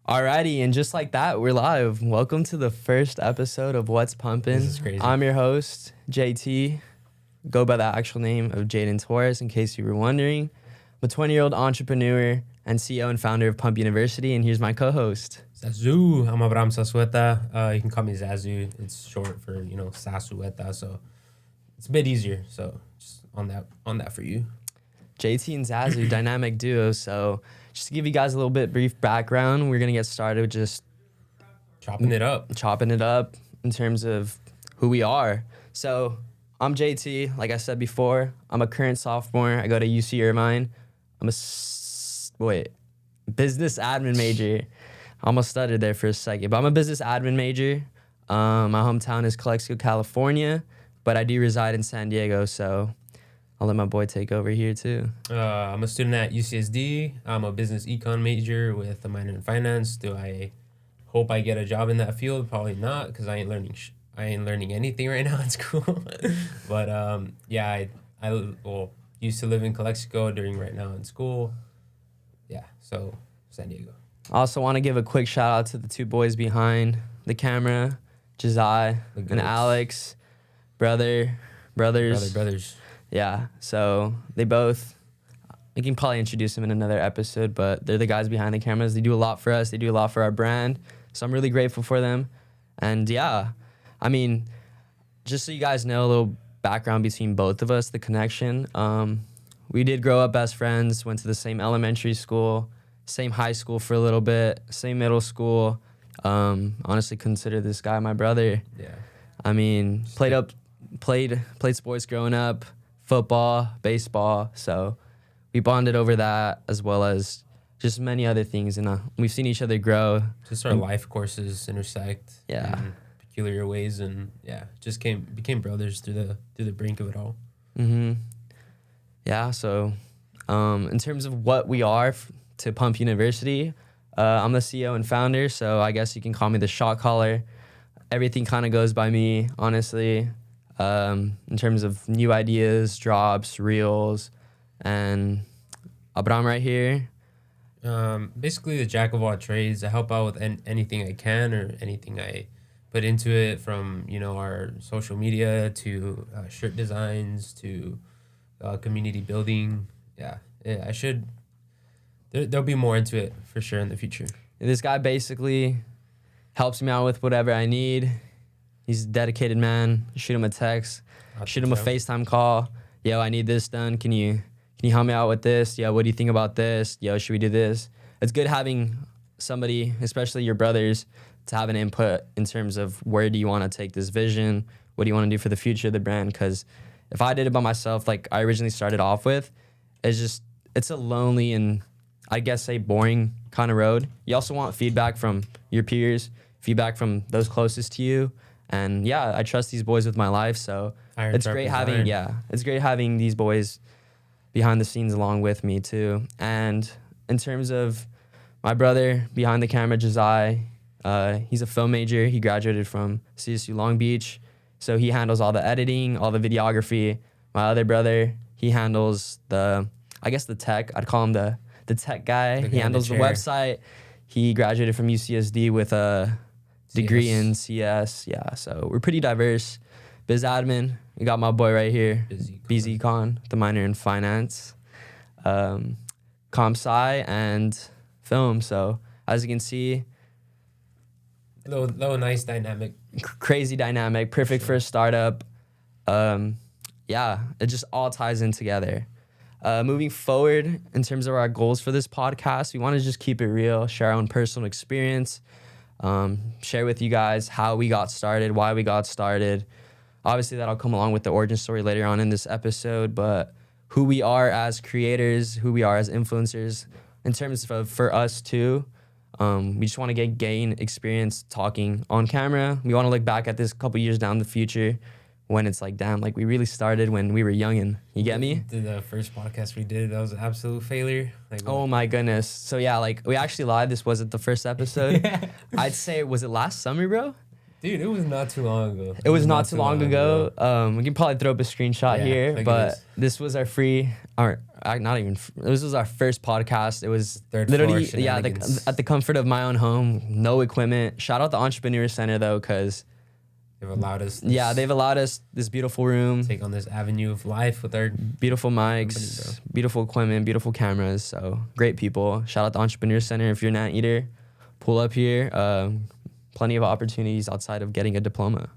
Alrighty, and just like that, we're live. Welcome to the first episode of What's Pumpin'. This is crazy. I'm your host, JT. Go by the actual name of Jaden Torres, in case you were wondering. I'm a 20-year-old entrepreneur and CEO and founder of Pumpn University, and here's my co-host. Zazu. I'm Abraham Sasueta. You can call me Zazu. It's short for, Sasueta, so it's a bit easier. So just on that for you. JT and Zazu, dynamic duo. So just to give you guys a little bit brief background, we're going to get started with just chopping it up in terms of who we are. So I'm JT. Like I said before, I'm a current sophomore. I go to UC Irvine. I'm a business admin major. I almost stuttered there for a second, but I'm a business admin major. My hometown is Calexico, California, but I do reside in San Diego, so I'll let my boy take over here too. I'm a student at UCSD. I'm a business econ major with a minor in finance. Do I hope I get a job in that field? Probably not, because I ain't learning anything right now in school. But I used to live in Calexico during right now in school. Yeah, so San Diego. I also want to give a quick shout out to the two boys behind the camera, Josiah and Alex, brothers. Yeah, so we can probably introduce them in another episode, but they're the guys behind the cameras. They do a lot for us. They do a lot for our brand. So I'm really grateful for them. And yeah, I mean, just so you guys know a little background between both of us, the connection. We did grow up best friends, went to the same elementary school, same high school for a little bit, same middle school. Honestly, consider this guy my brother. Yeah. I mean, played sports growing up. Football, baseball, so we bonded over that as well as just many other things, and we've seen each other grow. Just our life courses intersect in peculiar ways, and just became brothers through the brink of it all. Mm-hmm. Yeah, so in terms of what we are to Pumpn University, I'm the CEO and founder, so I guess you can call me the shot caller. Everything kind of goes by me, honestly. In terms of new ideas, drops, reels, and Abraham right here. Basically the jack of all trades. I help out with anything I can or anything I put into it, from our social media to shirt designs to community building. I should. There'll be more into it for sure in the future. This guy basically helps me out with whatever I need. He's a dedicated man. Shoot him a text. Shoot him a FaceTime call. Yo, I need this done. Can you help me out with this? Yo, what do you think about this? Yo, should we do this? It's good having somebody, especially your brothers, to have an input in terms of where do you want to take this vision? What do you want to do for the future of the brand? Because if I did it by myself, like I originally started off with, it's a lonely and I guess a boring kind of road. You also want feedback from your peers, feedback from those closest to you. And I trust these boys with my life, so it's great having these boys behind the scenes along with me too. And in terms of my brother behind the camera, Josiah, he's a film major. He graduated from CSU Long Beach, so he handles all the editing, all the videography. My other brother, he handles the tech. I'd call him the tech guy. He handles the website. He graduated from UCSD with a degree in CS, so we're pretty diverse. Biz admin, we got my boy right here, BZCon, the minor in finance, comp sci, and film. So as you can see, little nice dynamic, crazy dynamic, perfect for a startup. It just all ties in together. Moving forward, in terms of our goals for this podcast, we want to just keep it real, share our own personal experience. Share with you guys how we got started, why we got started. Obviously, that'll come along with the origin story later on in this episode, but who we are as creators, who we are as influencers. In terms of for us too, we just want to gain experience talking on camera. We want to look back at this couple years down the future when it's like, damn, like we really started when we were youngin'. You get me? The first podcast we did, that was an absolute failure. Oh my goodness. So we actually lied. This wasn't the first episode. I'd say, was it last summer, bro? Dude, it was not too long ago. It was not too long ago. We can probably throw up a screenshot here, but this was our this was our first podcast. It was literally, at the comfort of my own home, no equipment. Shout out the Entrepreneur Center though, because they've allowed us. They've allowed us this beautiful room. Take on this avenue of life with our beautiful mics, company, beautiful equipment, beautiful cameras. So great people. Shout out the Entrepreneur Center. If you're an anteater, pull up here. Plenty of opportunities outside of getting a diploma.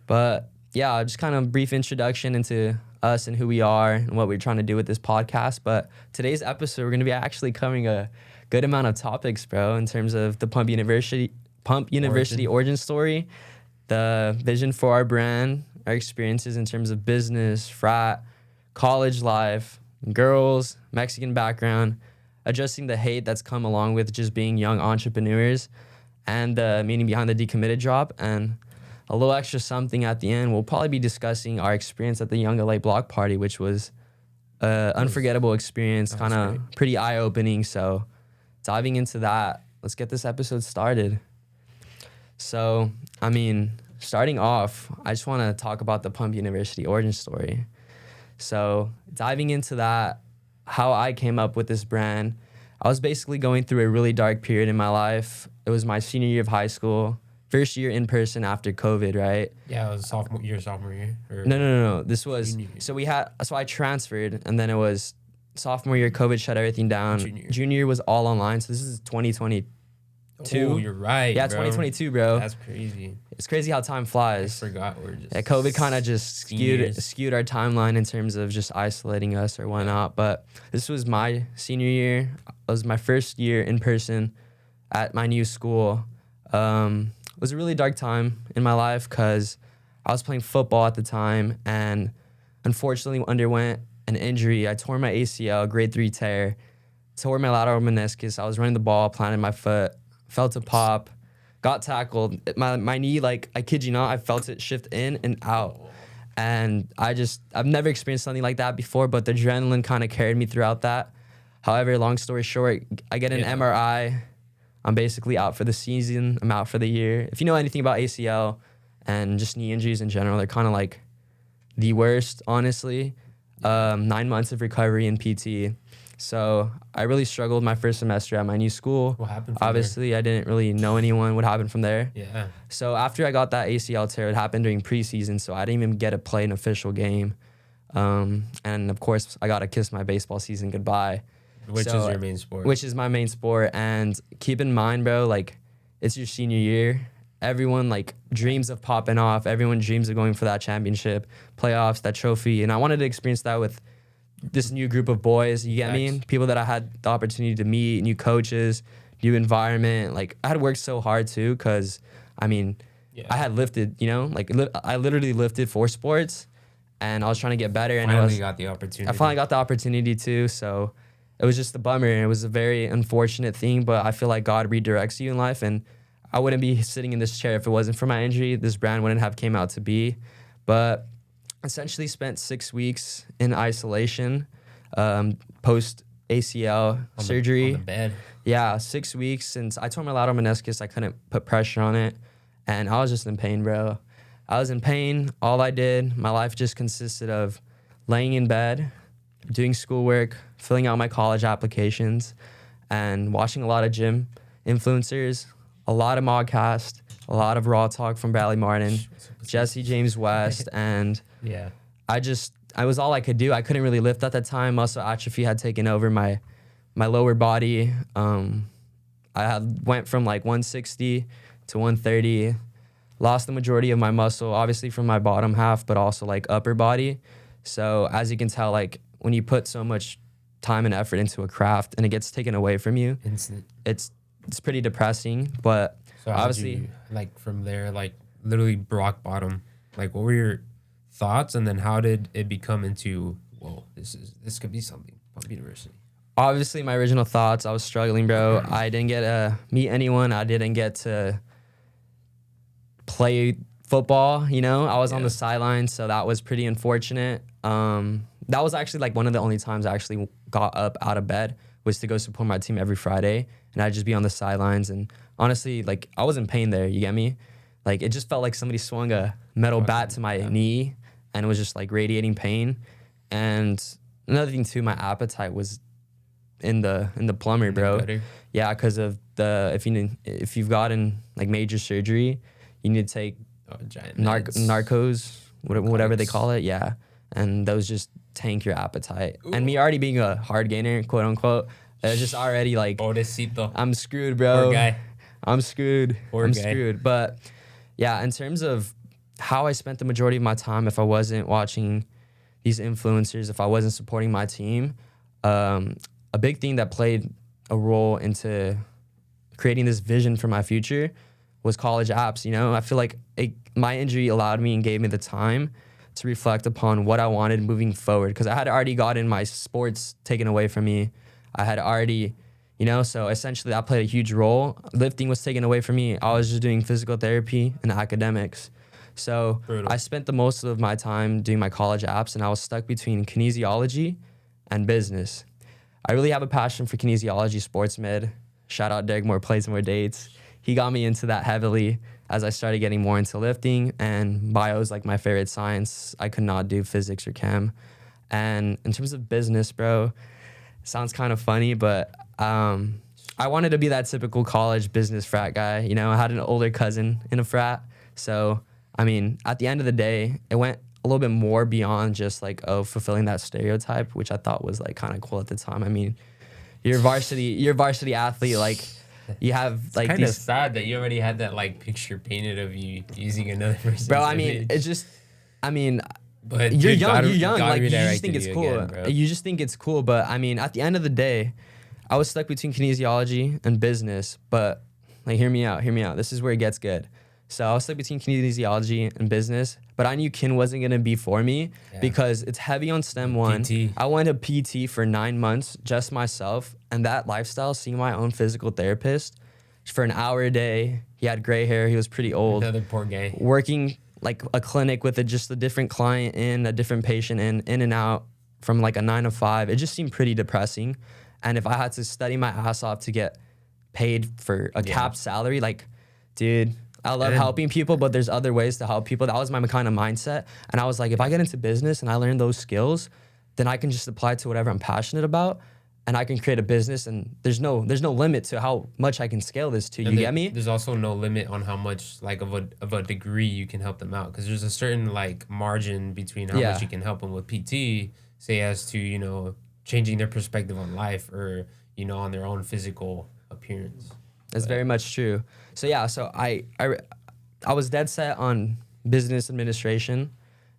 But yeah, just kind of brief introduction into us and who we are and what we're trying to do with this podcast. But today's episode, we're going to be actually covering a good amount of topics, bro, in terms of the Pumpn University origin story, the vision for our brand, our experiences in terms of business, frat, college life, girls, Mexican background, addressing the hate that's come along with just being young entrepreneurs, and the meaning behind the decommitted drop, and a little extra something at the end. We'll probably be discussing our experience at the YoungLA block party, which was an unforgettable experience, kind of pretty eye-opening. So diving into that, let's get this episode started. So, I mean, starting off, I just want to talk about the Pumpn University origin story. So diving into that, how I came up with this brand, I was basically going through a really dark period in my life. It was my senior year of high school, first year in person after COVID, right? Yeah, it was sophomore year. No. This was, so I transferred, and then it was sophomore year, COVID shut everything down. Junior year was all online, so this is 2022. Oh, you're right, yeah, 2022, bro. That's crazy. It's crazy how time flies. I forgot we're just... Yeah, COVID kind of just skewed our timeline in terms of just isolating us or whatnot. But this was my senior year. It was my first year in person at my new school. It was a really dark time in my life because I was playing football at the time and unfortunately underwent an injury. I tore my ACL, grade 3 tear, tore my lateral meniscus. I was running the ball, planted my foot, felt a pop, got tackled. My knee, like, I kid you not, I felt it shift in and out. And I've never experienced something like that before, but the adrenaline kind of carried me throughout that. However, long story short, I get an MRI. I'm basically out for the season. I'm out for the year. If you know anything about ACL and just knee injuries in general, they're kind of like the worst, honestly. 9 months of recovery in PT. So I really struggled my first semester at my new school. What happened from Obviously, I didn't really know anyone. What happened from there? Yeah. So after I got that ACL tear, it happened during preseason, so I didn't even get to play an official game. And of course, I got to kiss my baseball season goodbye. Which is your main sport. Which is my main sport. And keep in mind, bro, like, it's your senior year. Everyone, like, dreams of popping off. Everyone dreams of going for that championship, playoffs, that trophy. And I wanted to experience that with this new group of boys, you get me? People that I had the opportunity to meet, new coaches, new environment. Like, I had worked so hard, too, because, I mean, I had lifted, you know? Like, I literally lifted 4 sports, and I was trying to get better. And I finally got the opportunity, too, so... It was just a bummer. It was a very unfortunate thing, but I feel like God redirects you in life, and I wouldn't be sitting in this chair if it wasn't for my injury. This brand wouldn't have came out to be. But essentially spent 6 weeks in isolation, post ACL surgery. On the bed. Yeah, 6 weeks since I tore my lateral meniscus. I couldn't put pressure on it, and I was just in pain, bro. I was in pain. All I did, my life just consisted of laying in bed, doing schoolwork, filling out my college applications, and watching a lot of gym influencers, a lot of Modcast, a lot of Raw Talk from Bradley Martin, Jesse James West, and I was all I could do. I couldn't really lift at that time. Muscle atrophy had taken over my lower body. I went from like 160 to 130, lost the majority of my muscle, obviously from my bottom half, but also like upper body. So as you can tell, like, when you put so much time and effort into a craft and it gets taken away from you, it's pretty depressing. But so obviously, like, from there, like, literally rock bottom, like, what were your thoughts, and then how did it become into, whoa, this could be something, Pumpn University? Obviously, my original thoughts, I was struggling, bro. I didn't get to meet anyone. I didn't get to play football, you know? I was on the sidelines, so that was pretty unfortunate. That was actually like one of the only times I actually got up out of bed was to go support my team every Friday, and I'd just be on the sidelines. And honestly, like, I was in pain there, you get me? Like it just felt like somebody swung a metal bat to my knee, and it was just like radiating pain. And another thing too, my appetite was in the plumber, bro. Yeah, because of if you've gotten like major surgery, you need to take narcos, whatever they call it. Yeah, and those just tank your appetite. Ooh. And me already being a hard gainer, quote unquote, just already like Pobrecito. I'm screwed, bro. Poor guy. I'm screwed. I'm screwed. But yeah, in terms of how I spent the majority of my time, if I wasn't watching these influencers, if I wasn't supporting my team, a big thing that played a role into creating this vision for my future was college apps. You know, I feel like my injury allowed me and gave me the time to reflect upon what I wanted moving forward, because I had already gotten my sports taken away from me. I had already, you know, so essentially that played a huge role. Lifting was taken away from me. I was just doing physical therapy and academics. So brutal. I spent the most of my time doing my college apps, and I was stuck between kinesiology and business. I really have a passion for kinesiology, sports med. Shout out Derek, more plays, more dates. He got me into that heavily as I started getting more into lifting, and bio is like my favorite science. I could not do physics or chem. And in terms of business, bro, sounds kind of funny, but I wanted to be that typical college business frat guy. You know, I had an older cousin in a frat. So, I mean, at the end of the day, it went a little bit more beyond just like, fulfilling that stereotype, which I thought was like kind of cool at the time. I mean, you're a varsity athlete, like you have like kind of sad that you already had that like picture painted of you using another person's bro. I mean, it's just, I mean, but you're young, like you just think it's cool. Again, you just think it's cool, but I mean, at the end of the day, I was stuck between kinesiology and business. But like, hear me out. This is where it gets good. So I was stuck between kinesiology and business, but I knew kin wasn't gonna be for me because it's heavy on STEM 1. PT. I went to PT for 9 months, just myself, and that lifestyle, seeing my own physical therapist for an hour a day. He had gray hair. He was pretty old. Another poor guy. Working like a clinic with just a different client a different patient in and out from like a 9 to 5. It just seemed pretty depressing. And if I had to study my ass off to get paid for a capped salary, like, dude, I love helping people, but there's other ways to help people. That was my kind of mindset. And I was like, if I get into business and I learn those skills, then I can just apply to whatever I'm passionate about, and I can create a business, and there's no limit to how much I can scale this to. You get me? There's also no limit on how much like of a degree you can help them out, because there's a certain like margin between how much you can help them with PT, say as to, you know, changing their perspective on life, or, you know, on their own physical appearance. That's very much true. So yeah, so I was dead set on business administration,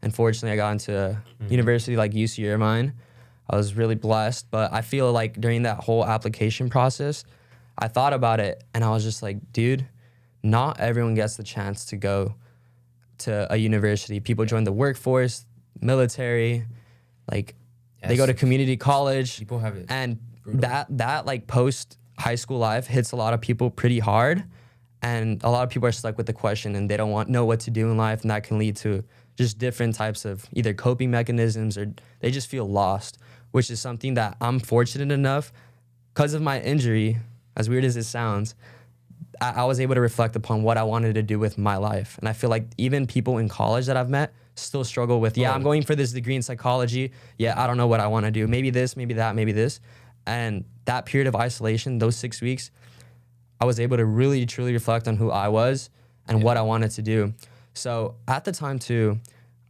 and fortunately I got into a university like UC Irvine. I was really blessed, but I feel like during that whole application process, I thought about it, and I was just like, dude, not everyone gets the chance to go to a university. People join the workforce, military, like they go to community college. People have it. And that like post high school life hits a lot of people pretty hard, and a lot of people are stuck with the question, and they don't know what to do in life, and that can lead to just different types of either coping mechanisms, or they just feel lost, which is something that I'm fortunate enough, because of my injury, as weird as it sounds, I was able to reflect upon what I wanted to do with my life. And I feel like even people in college that I've met still struggle with, I'm going for this degree in psychology. I don't know what I want to do. Maybe this, maybe that, maybe this. And that period of isolation, those 6 weeks, I was able to really, truly reflect on who I was and what I wanted to do. So at the time too,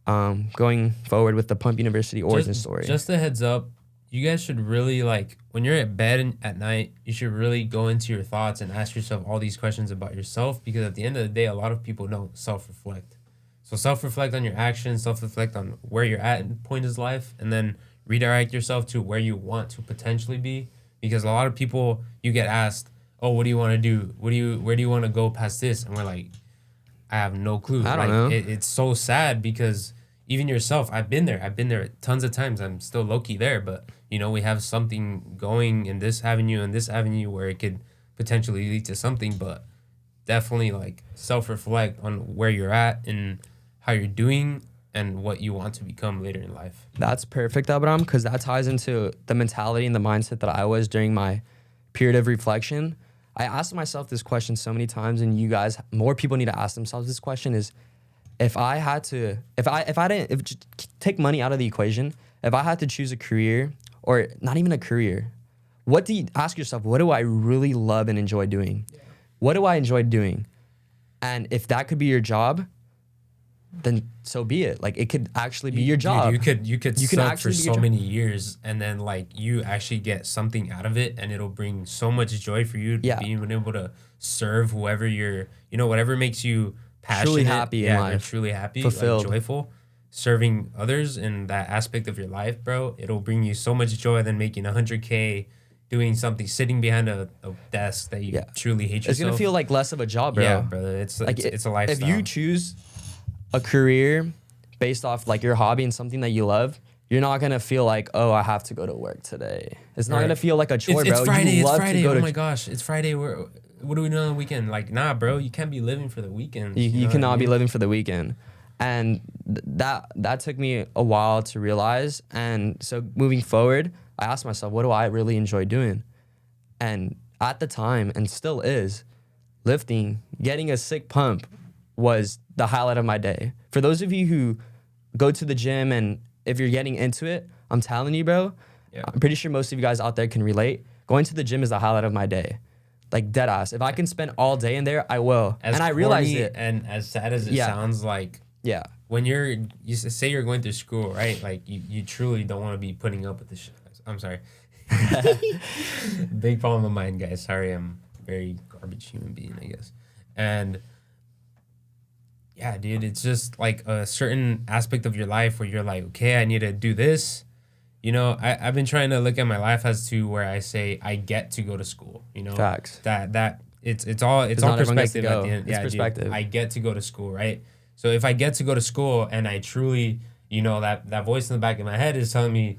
going forward with the Pumpn University origin story. Just a heads up, you guys should really, like, when you're at bed at night, you should really go into your thoughts and ask yourself all these questions about yourself, because at the end of the day, a lot of people don't self-reflect. So self-reflect on your actions, self-reflect on where you're at in point of life, and then redirect yourself to where you want to potentially be. Because a lot of people, you get asked, oh, what do you want to do? Where do you want to go past this? And we're like, I have no clue. I don't know. It's so sad, because even yourself, I've been there tons of times. I'm still low-key there, but, you know, we have something going in this avenue and this avenue where it could potentially lead to something, but definitely, like, self-reflect on where you're at and how you're doing and what you want to become later in life. That's perfect, Abraham, because that ties into the mentality and the mindset that I was during my period of reflection. I asked myself this question so many times, and you guys, more people need to ask themselves this question: is if just take money out of the equation, if I had to choose a career, or not even a career, ask yourself, what do I really love and enjoy doing? Yeah. What do I enjoy doing? And if that could be your job, then so be it. Like, it could actually be your job. Dude, you could suck for so many years, and then like you actually get something out of it, and it'll bring so much joy for you. Yeah. Being able to serve whoever whatever makes you passionate, truly happy in life, truly happy, fulfilled, like, joyful, serving others in that aspect of your life, bro. It'll bring you so much joy than making $100K doing something, sitting behind a desk that you truly hate yourself. It's gonna feel like less of a job, bro. Yeah, brother. It's like it's a lifestyle. If you choose a career based off like your hobby and something that you love, you're not gonna feel like, oh, I have to go to work today. It's not gonna feel like a chore, bro. It's Friday. It's Friday. Oh my gosh, it's Friday. What do we do on the weekend? Like, nah, bro. You can't be living for the weekend. You cannot be living for the weekend, and that took me a while to realize. And so moving forward, I asked myself, what do I really enjoy doing? And at the time, and still is, lifting, getting a sick pump was the highlight of my day. For those of you who go to the gym, and if you're getting into it, I'm telling you, bro, I'm pretty sure most of you guys out there can relate. Going to the gym is the highlight of my day. Like, dead ass. If I can spend all day in there, I will. And I realize it. And as sad as it sounds, like, when you say you're going through school, right? Like, you truly don't want to be putting up with this shit. I'm sorry. Big problem of mine, guys. Sorry, I'm a very garbage human being, I guess. And yeah, dude, it's just like a certain aspect of your life where you're like, okay, I need to do this. You know, I've been trying to look at my life as to where I say I get to go to school. You know, facts. That it's all perspective at the end. It's perspective. Dude, I get to go to school, right? So if I get to go to school and I truly, you know, that voice in the back of my head is telling me,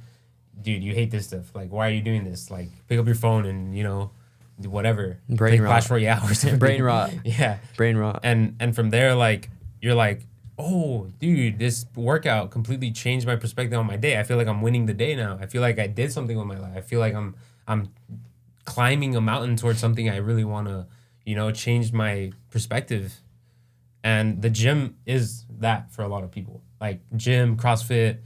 dude, you hate this stuff. Like, why are you doing this? Like, pick up your phone and, you know, whatever. Brain rot. Clash Royale or something. Brain rot. Yeah. Brain rot. And from there, like, you're like, oh, dude, this workout completely changed my perspective on my day. I feel like I'm winning the day now. I feel like I did something with my life. I feel like I'm climbing a mountain towards something I really want to, you know, change my perspective. And the gym is that for a lot of people. Like, gym, CrossFit,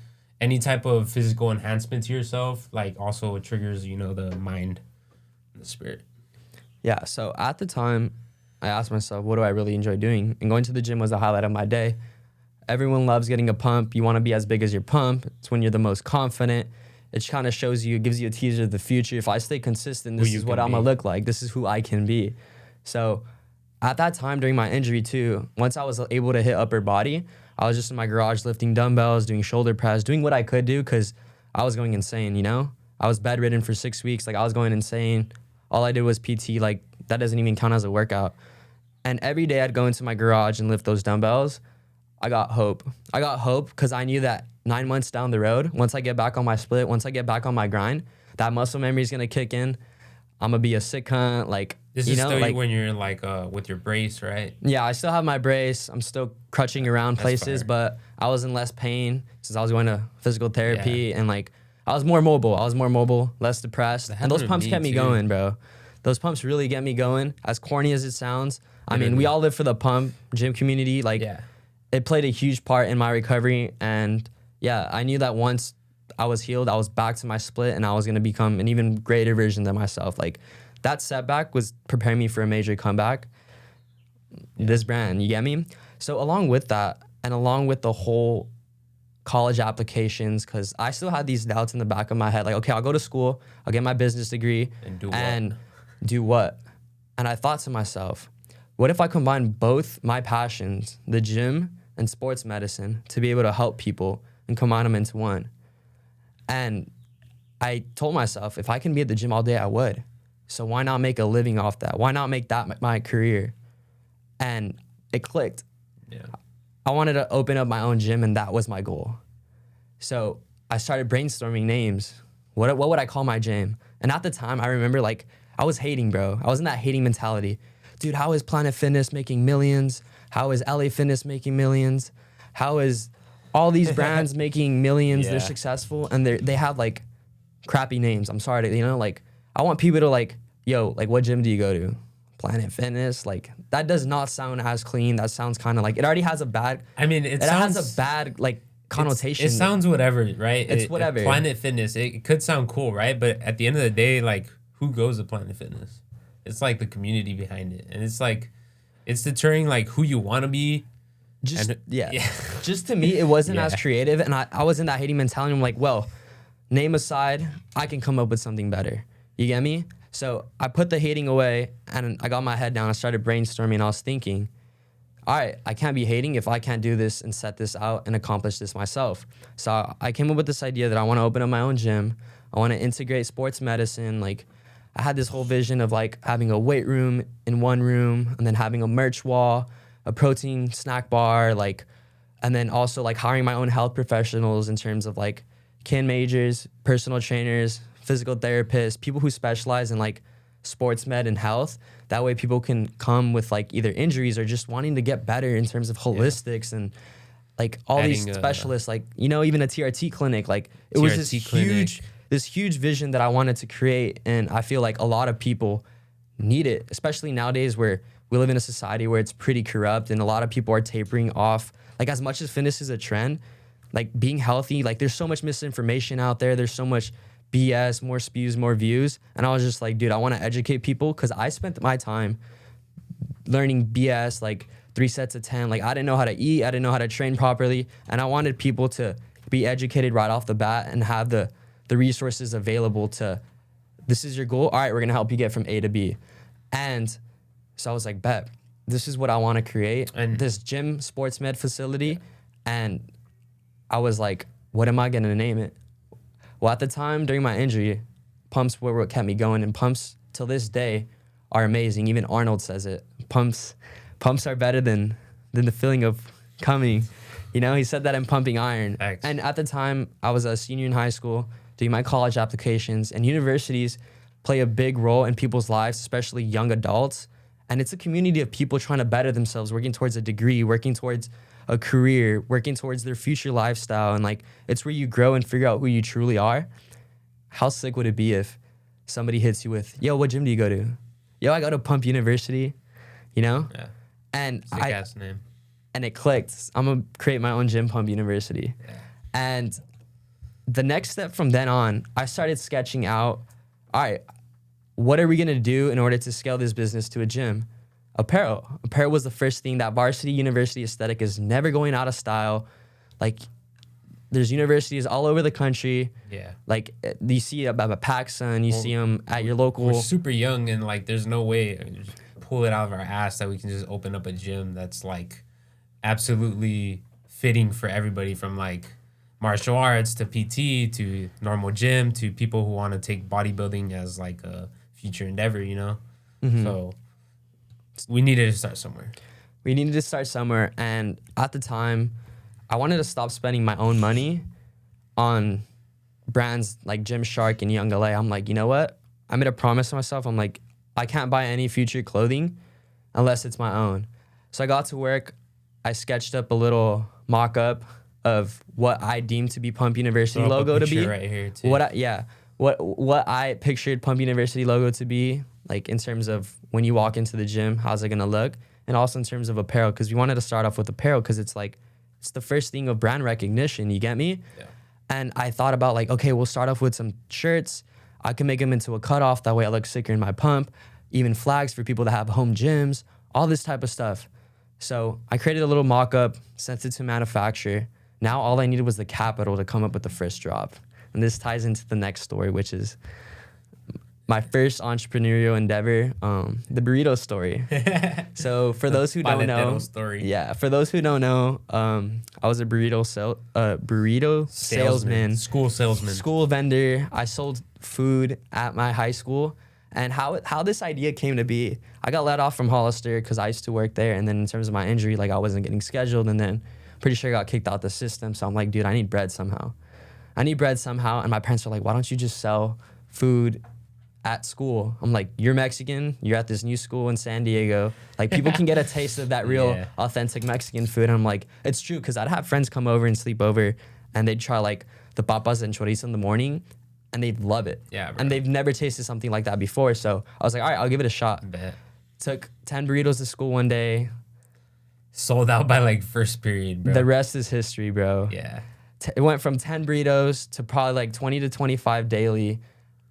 any type of physical enhancement to yourself, like, also it triggers, you know, the mind and the spirit. Yeah, so at the time, I asked myself, what do I really enjoy doing? And going to the gym was the highlight of my day. Everyone loves getting a pump. You want to be as big as your pump. It's when you're the most confident. It kind of shows you, it gives you a teaser of the future. If I stay consistent, this is what I'm going to look like. This is who I can be. So at that time during my injury too, once I was able to hit upper body, I was just in my garage lifting dumbbells, doing shoulder press, doing what I could do because I was going insane, you know? I was bedridden for 6 weeks. Like, I was going insane. All I did was PT. Like, that doesn't even count as a workout. And every day I'd go into my garage and lift those dumbbells. I got hope. I got hope because I knew that 9 months down the road, once I get back on my split, once I get back on my grind, that muscle memory is going to kick in. I'm going to be a sick cunt. Like, this is still like, when you're like with your brace, right? Yeah, I still have my brace. I'm still crutching around places, but I was in less pain since I was going to physical therapy and like I was more mobile, less depressed. And those pumps kept me going, bro. Those pumps really get me going. As corny as it sounds, I mean, we all live for the pump gym community. Like, it played a huge part in my recovery. And yeah, I knew that once I was healed, I was back to my split and I was going to become an even greater version than myself. Like, that setback was preparing me for a major comeback. This brand, you get me? So along with that, and along with the whole college applications, because I still had these doubts in the back of my head, like, okay, I'll go to school, I'll get my business degree, and do what? And I thought to myself, what if I combine both my passions, the gym and sports medicine, to be able to help people and combine them into one? And I told myself, if I can be at the gym all day, I would. So why not make a living off that? Why not make that my career? And it clicked. Yeah. I wanted to open up my own gym, and that was my goal. So I started brainstorming names. What would I call my gym? And at the time, I remember, like, I was hating, bro. I was in that hating mentality. Dude, how is Planet Fitness making millions? How is LA Fitness making millions? How is all these brands making millions? They're successful, and they have, like, crappy names. I'm sorry to, you know, like, I want people to, like, yo, like, what gym do you go to? Planet Fitness, like that does not sound as clean. That sounds kind of like it already has a bad. I mean, it has a bad like connotation. It sounds whatever, right? It's whatever. Planet Fitness, it could sound cool, right? But at the end of the day, like, who goes to Planet Fitness? It's like the community behind it, and it's like, it's deterring like who you want to be. Just and, just to me, it wasn't Yeah. as creative, and I was in that hating mentality. I'm like, well, name aside, I can come up with something better. You get me? So I put the hating away, and I got my head down. I started brainstorming. And I was thinking, all right, I can't be hating if I can't do this and set this out and accomplish this myself. So I came up with this idea that I want to open up my own gym. I want to integrate sports medicine. Like, I had this whole vision of like having a weight room in one room, and then having a merch wall, a protein snack bar, like, and then also like hiring my own health professionals in terms of like kin majors, personal trainers, physical therapists, people who specialize in like sports med and health. That way people can come with like either injuries or just wanting to get better in terms of holistics and like all these specialists, like, you know, even a TRT clinic. Like it was this huge vision that I wanted to create. And I feel like a lot of people need it, especially nowadays where we live in a society where it's pretty corrupt and a lot of people are tapering off. Like, as much as fitness is a trend, like being healthy, like there's so much misinformation out there. There's so much BS, more spews, more views. And I was just like, dude, I want to educate people, because I spent my time learning BS, like 3 sets of 10. Like, I didn't know how to eat. I didn't know how to train properly. And I wanted people to be educated right off the bat and have the resources available to, this is your goal. All right, we're going to help you get from A to B. And so I was like, bet, this is what I want to create, and this gym sports med facility. And I was like, what am I going to name it? Well, at the time during my injury, pumps were what kept me going, and pumps till this day are amazing. Even Arnold says it. Pumps are better than the feeling of coming. You know, he said that in Pumping Iron. Thanks. And at the time, I was a senior in high school doing my college applications, and universities play a big role in people's lives, especially young adults. And it's a community of people trying to better themselves, working towards a degree, working towards a career, working towards their future lifestyle. And like, it's where you grow and figure out who you truly are. How sick would it be if somebody hits you with, yo, what gym do you go to? Yo, I go to Pumpn University, you know? Yeah. And Sick ass name. And it clicked. I'm gonna create my own gym, Pumpn University. Yeah. And the next step from then on, I started sketching out, all right, what are we gonna do in order to scale this business to a gym? Apparel. Apparel was the first thing. That varsity university aesthetic is never going out of style. Like, there's universities all over the country. Yeah. Like, you see about PacSun, you see them at your local. We're super young, and like, there's no way just pull it out of our ass that we can just open up a gym that's like absolutely fitting for everybody, from like martial arts to PT to normal gym to people who want to take bodybuilding as like a future endeavor, you know? Mm-hmm. So we needed to start somewhere. And at the time, I wanted to stop spending my own money on brands like Gymshark and YoungLA. I'm like, you know what? I made a promise to myself. I'm like, I can't buy any future clothing unless it's my own. So I got to work. I sketched up a little mock-up of what I deemed to be Pumpn University logo to be. Right here too. What I pictured Pumpn University logo to be, like in terms of when you walk into the gym, how's it gonna look? And also in terms of apparel, because we wanted to start off with apparel because it's like, it's the first thing of brand recognition, you get me? Yeah. And I thought about like, okay, we'll start off with some shirts. I can make them into a cutoff, that way I look sicker in my pump. Even flags for people that have home gyms, all this type of stuff. So I created a little mock-up, sent it to manufacturer. Now all I needed was the capital to come up with the first drop. And this ties into the next story, which is my first entrepreneurial endeavor, the burrito story. So for those who don't know, for those who don't know, I was a burrito salesman, school vendor. I sold food at my high school. And how this idea came to be, I got let off from Hollister because I used to work there. And then in terms of my injury, like I wasn't getting scheduled. And then pretty sure I got kicked out the system. So I'm like, dude, I need bread somehow. And my parents were like, why don't you just sell food at school? I'm like, you're Mexican. You're at this new school in San Diego. Like, people can get a taste of that real, authentic Mexican food. And I'm like, it's true, because I'd have friends come over and sleep over, and they'd try like the papas and chorizo in the morning, and they'd love it. Yeah, bro. And they've never tasted something like that before. So I was like, all right, I'll give it a shot. Bet. took 10 burritos to school one day. Sold out by like first period, bro. The rest is history, bro. Yeah. It went from 10 burritos to probably like 20 to 25 daily.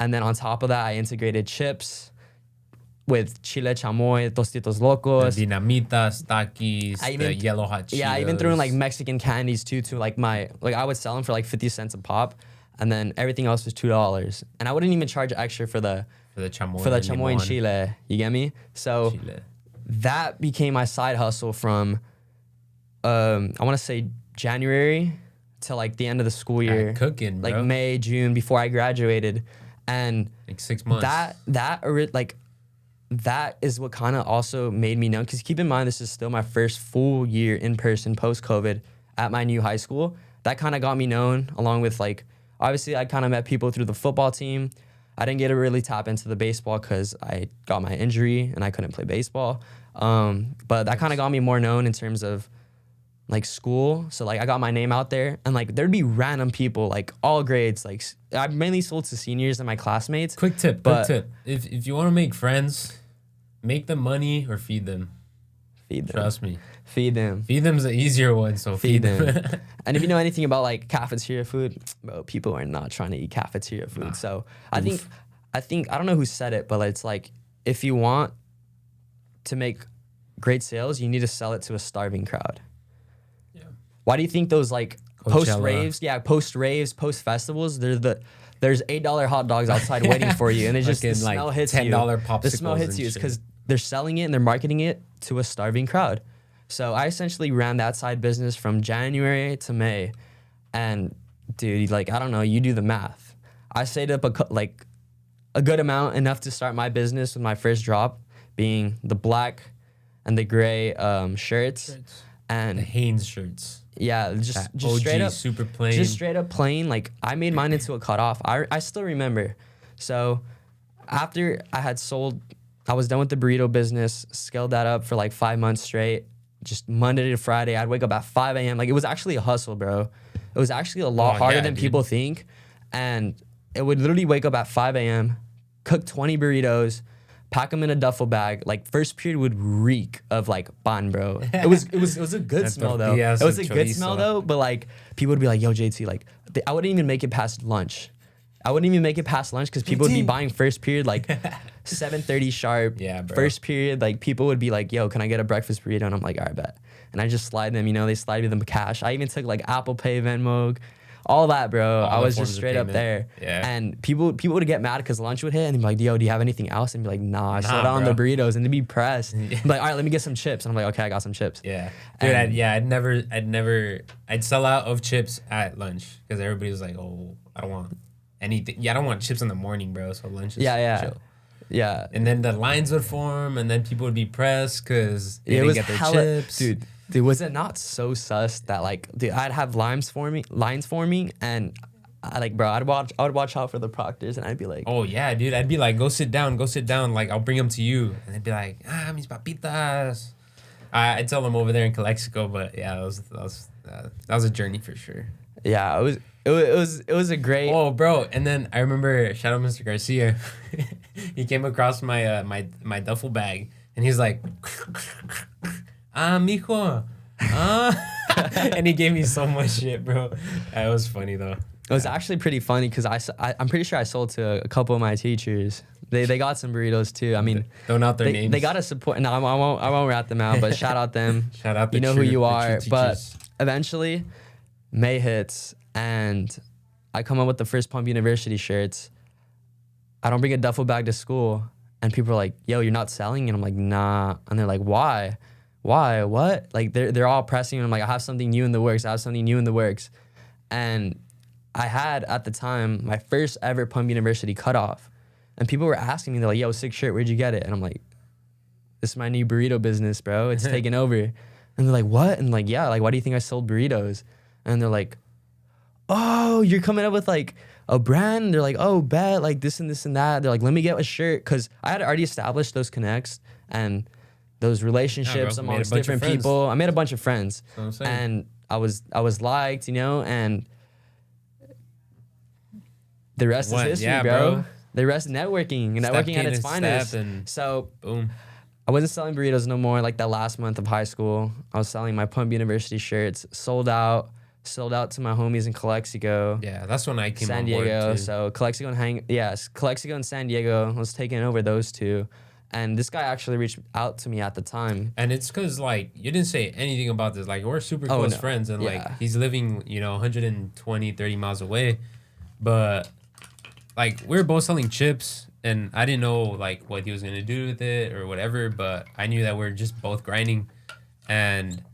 And then on top of that, I integrated chips with chile chamoy, tostitos locos. The dinamitas, takis, the yellow hot Cheetos. Yeah, I even threw in like Mexican candies too, to like I would sell them for like 50 cents a pop. And then everything else was $2. And I wouldn't even charge extra for the chamoy and chile. You get me? So that became my side hustle from, I want to say January to like the end of the school year. Cooking, bro. Like May, June, before I graduated. And like 6 months. That is what kind of also made me known. Because keep in mind, this is still my first full year in person post-COVID at my new high school. That kind of got me known, along with like, obviously I kind of met people through the football team. I didn't get to really tap into the baseball because I got my injury and I couldn't play baseball. But that kind of got me more known in terms of like school. So like I got my name out there, and like there'd be random people, like all grades. Like I mainly sold to seniors and my classmates. Quick tip. If you want to make friends, make them money or feed them. Feed them. Trust me. Feed them. Feed them's the easier one, so feed them. And if you know anything about like cafeteria food, bro, people are not trying to eat cafeteria food. Nah. So I think I don't know who said it, but it's like, if you want to make great sales, you need to sell it to a starving crowd. Yeah. Why do you think those like post raves, post festivals, there's $8 hot dogs outside waiting for you, and it just the smell like hits $10 you. popsicles. The smell hits you. It's because they're selling it and they're marketing it to a starving crowd. So I essentially ran that side business from January to May, and dude, like I don't know, you do the math. I saved up a good amount, enough to start my business with my first drop being the black and the gray shirts and the Hanes shirts. Yeah, just OG, straight up super plain. Just straight up plain. Like I made mine into a cutoff. I still remember. So after I had sold, I was done with the burrito business, scaled that up for like 5 months straight. Just Monday to Friday, I'd wake up at 5 a.m. Like it was actually a hustle, bro. It was actually a lot harder than people think. And it would literally wake up at 5 a.m., cook 20 burritos, pack them in a duffel bag. Like first period would reek of like pan, bro. It was a good smell though. It was a good smell though. But like people would be like, "Yo, JT," like I wouldn't even make it past lunch. I wouldn't even make it past lunch because people would be buying first period like 7:30 sharp. Yeah, bro. First period, like people would be like, "Yo, can I get a breakfast burrito?" And I'm like, "All right, bet." And I just slide them. They slide me them cash. I even took like Apple Pay, Venmo, all that, bro. I was just straight up there. Yeah. And people would get mad because lunch would hit, and they'd be like, "Yo, do you have anything else?" And be like, "Nah, I sold out on the burritos," and they'd be pressed. Yeah. Like, "All right, let me get some chips." And I'm like, "Okay, I got some chips." Yeah, dude. I'd sell out of chips at lunch because everybody was like, "Oh, I don't want anything." Yeah, I don't want chips in the morning, bro. So lunch is chill. Yeah. And then the lines would form, and then people would be pressed because they didn't get their chips. Dude, was it not so sus that like, dude, I'd have lines forming, and I would watch out for the proctors, and I'd be like, "Oh yeah, dude." I'd be like, go sit down. Like, I'll bring them to you, and they'd be like, mis papitas." I'd tell them over there in Calexico, but yeah, that was a journey for sure. Yeah, it was a great. Oh, bro, and then I remember, shout out Mr. Garcia. He came across my my duffel bag, and he's like, mijo, and he gave me so much shit, bro. It was funny though. It was actually pretty funny because I'm pretty sure I sold to a couple of my teachers. They got some burritos too. I mean, don't out their names. They got to support. No, I won't rat them out, but shout out them. Shout out the you know who you are. But eventually, May hits, and I come up with the first Pumpn University shirts. I don't bring a duffel bag to school, and people are like, "Yo, you're not selling?" And I'm like, "Nah." And they're like, "Why? Why? What?" Like they're all pressing, and I'm like, "I have something new in the works." And I had at the time my first ever Pumpn University cutoff, and people were asking me, they're like, "Yo, sick shirt, where'd you get it?" And I'm like, "This is my new burrito business, bro. It's taking over." And they're like, "What?" And like, "Yeah, like why do you think I sold burritos?" And they're like, "Oh, you're coming up with like a brand?" And they're like, "Oh, bet, like this and this and that." They're like, "Let me get a shirt," because I had already established those connects and those relationships amongst different people. I made a bunch of friends, and I was liked, and the rest is history, bro. The rest networking at its finest. And so boom. I wasn't selling burritos no more. Like that last month of high school, I was selling my Pumpn University shirts. Sold out to my homies in Calexico. Yeah, that's when I came San on board Diego. too. So Calexico and San Diego. I was taking over those two. And this guy actually reached out to me at the time. And it's because, like, you didn't say anything about this. Like, we're super close friends. And, like, he's living, 120, 30 miles away. But, like, we were both selling chips. And I didn't know, like, what he was going to do with it or whatever. But I knew that we are just both grinding. And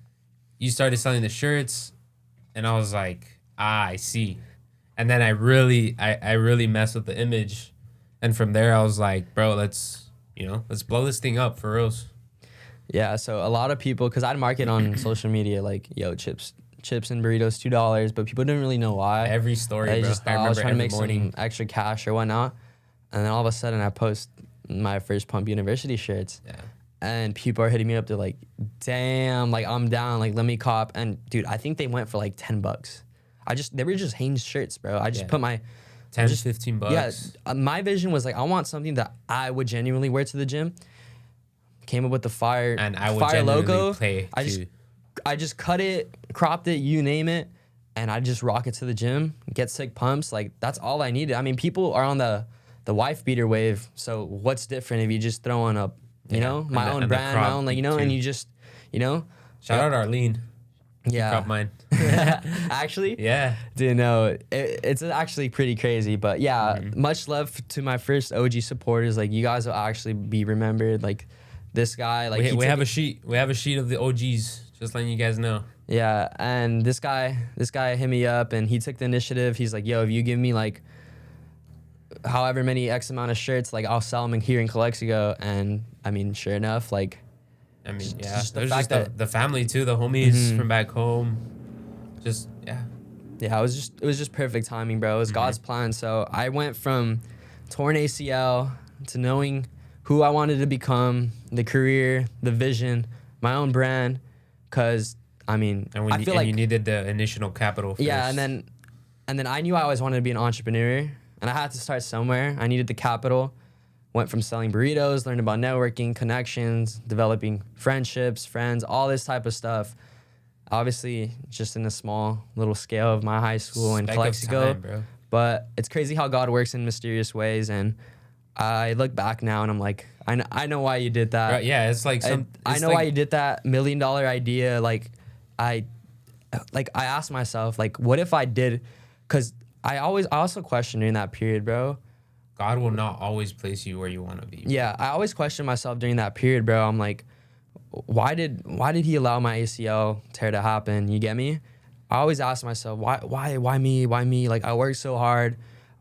you started selling the shirts. And I was like, I see. And then I really messed with the image. And from there, I was like, bro, let's blow this thing up for reals. Yeah, so a lot of people, because I'd market on social media like, yo, chips and burritos, $2, but people didn't really know why. Every story, They bro. just thought I was trying to make some extra cash or whatnot. And then all of a sudden, I post my first Pumpn University shirts. Yeah. And people are hitting me up. They're like, damn, like, I'm down. Like, let me cop. And, dude, I think they went for like $10. They were just Hanes shirts, bro. I just put my... 10, $15. Yeah, my vision was like, I want something that I would genuinely wear to the gym. Came up with the fire and I would fire logo. Play I just cut it, cropped it, you name it, and I just rock it to the gym, get sick pumps. Like, that's all I needed. I mean, people are on the wife beater wave. So what's different if you just throw on a, my own brand, my own, like, and you just, Shout out Arlene. Yeah. Crop mine. Actually? Yeah. Dude, no, it's actually pretty crazy. But yeah, much love to my first OG supporters. Like, you guys will actually be remembered. Like, this guy, like, we have a sheet. We have a sheet of the OGs, just letting you guys know. Yeah, and this guy hit me up and he took the initiative. He's like, yo, if you give me like however many X amount of shirts, like, I'll sell them here in Calexico. And I mean, sure enough, like, I mean, yeah, there's just the family too, the homies from back home. Just, yeah. Yeah, it was just perfect timing, bro. It was God's plan. So I went from torn ACL to knowing who I wanted to become, the career, the vision, my own brand. Cause I mean, I feel like you needed the initial capital first. Yeah, and then I knew I always wanted to be an entrepreneur, and I had to start somewhere. I needed the capital. Went from selling burritos, learned about networking, connections, developing friendships, friends, all this type of stuff. Obviously, just in a small little scale of my high school in Calexico. But it's crazy how God works in mysterious ways. And I look back now and I'm like, I know why you did that. Right, yeah, it's like I know why you did that $1 million idea. Like I asked myself, like, what if I did? Because I also questioned during that period, bro. God will not always place you where you want to be. Yeah, I always question myself during that period, bro. I'm like, why did he allow my ACL tear to happen? You get me? I always ask myself, why me? Like, I worked so hard.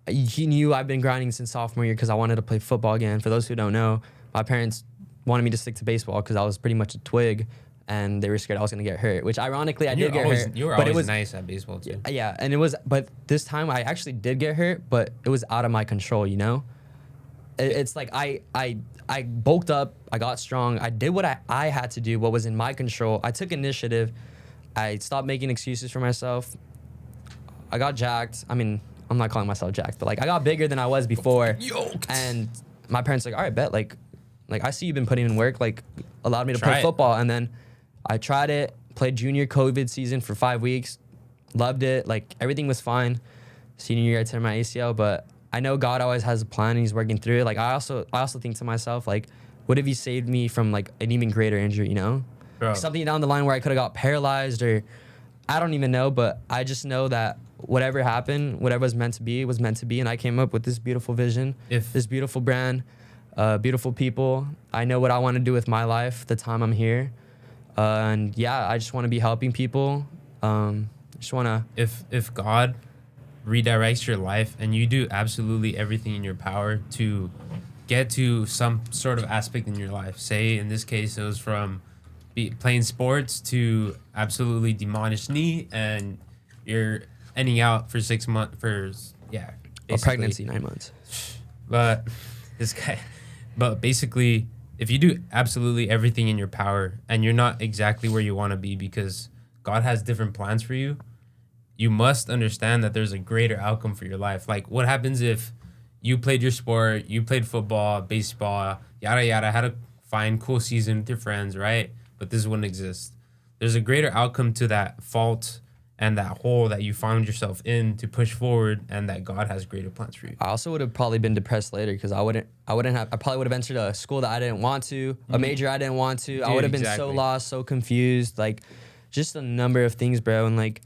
He knew I've been grinding since sophomore year because I wanted to play football again. For those who don't know, my parents wanted me to stick to baseball because I was pretty much a twig, and they were scared I was gonna get hurt. Which ironically, I did get hurt. You were always nice at baseball too. Yeah, and but this time I actually did get hurt, but it was out of my control. It's like I bulked up, I got strong, I did what I had to do, what was in my control. I took initiative. I stopped making excuses for myself. I got jacked. I mean, I'm not calling myself jacked, but like, I got bigger than I was before. Yoked. And my parents like, all right, bet, like I see you've been putting in work, like, allowed me to play football. And then I tried it, played junior COVID season for 5 weeks, loved it, like, everything was fine. Senior year I tore my ACL, but I know God always has a plan and he's working through it. Like, I also think to myself, like, what if he saved me from like an even greater injury, Bro. Something down the line where I could have got paralyzed, or I don't even know, but I just know that whatever happened, whatever was meant to be, was meant to be. And I came up with this beautiful vision, this beautiful brand, beautiful people. I know what I want to do with my life, the time I'm here. And yeah, I just want to be helping people. Just want to... If God redirects your life and you do absolutely everything in your power to get to some sort of aspect in your life, say in this case it was from playing sports to absolutely demolished knee, and you're ending out for 6 months a pregnancy, 9 months. But basically, if you do absolutely everything in your power and you're not exactly where you want to be because God has different plans for you, you must understand that there's a greater outcome for your life. Like, what happens if you played your sport, you played football, baseball, yada yada, had a fine, cool season with your friends, right? But this wouldn't exist. There's a greater outcome to that fault and that hole that you found yourself in to push forward, and that God has greater plans for you. I also would have probably been depressed later because I probably would have entered a school that I didn't want to, a major I didn't want to. Dude, I would have been so lost, so confused, like just a number of things, bro. And like,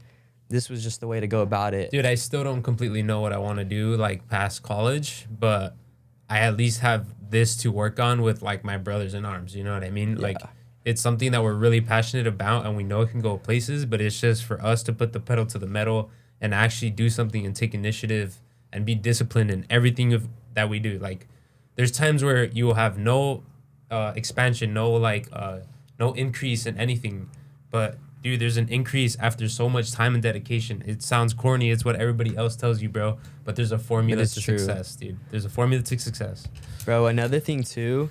this was just the way to go about it. Dude, I still don't completely know what I want to do, like past college, but I at least have this to work on with like my brothers in arms. You know what I mean? Yeah. Like, it's something that we're really passionate about, and we know it can go places, but it's just for us to put the pedal to the metal and actually do something and take initiative and be disciplined in everything that we do. Like, there's times where you will have no expansion, no increase in anything, but dude, there's an increase after so much time and dedication. It sounds corny. It's what everybody else tells you, bro, but there's a formula to success, dude. There's a formula to success. Bro, another thing too,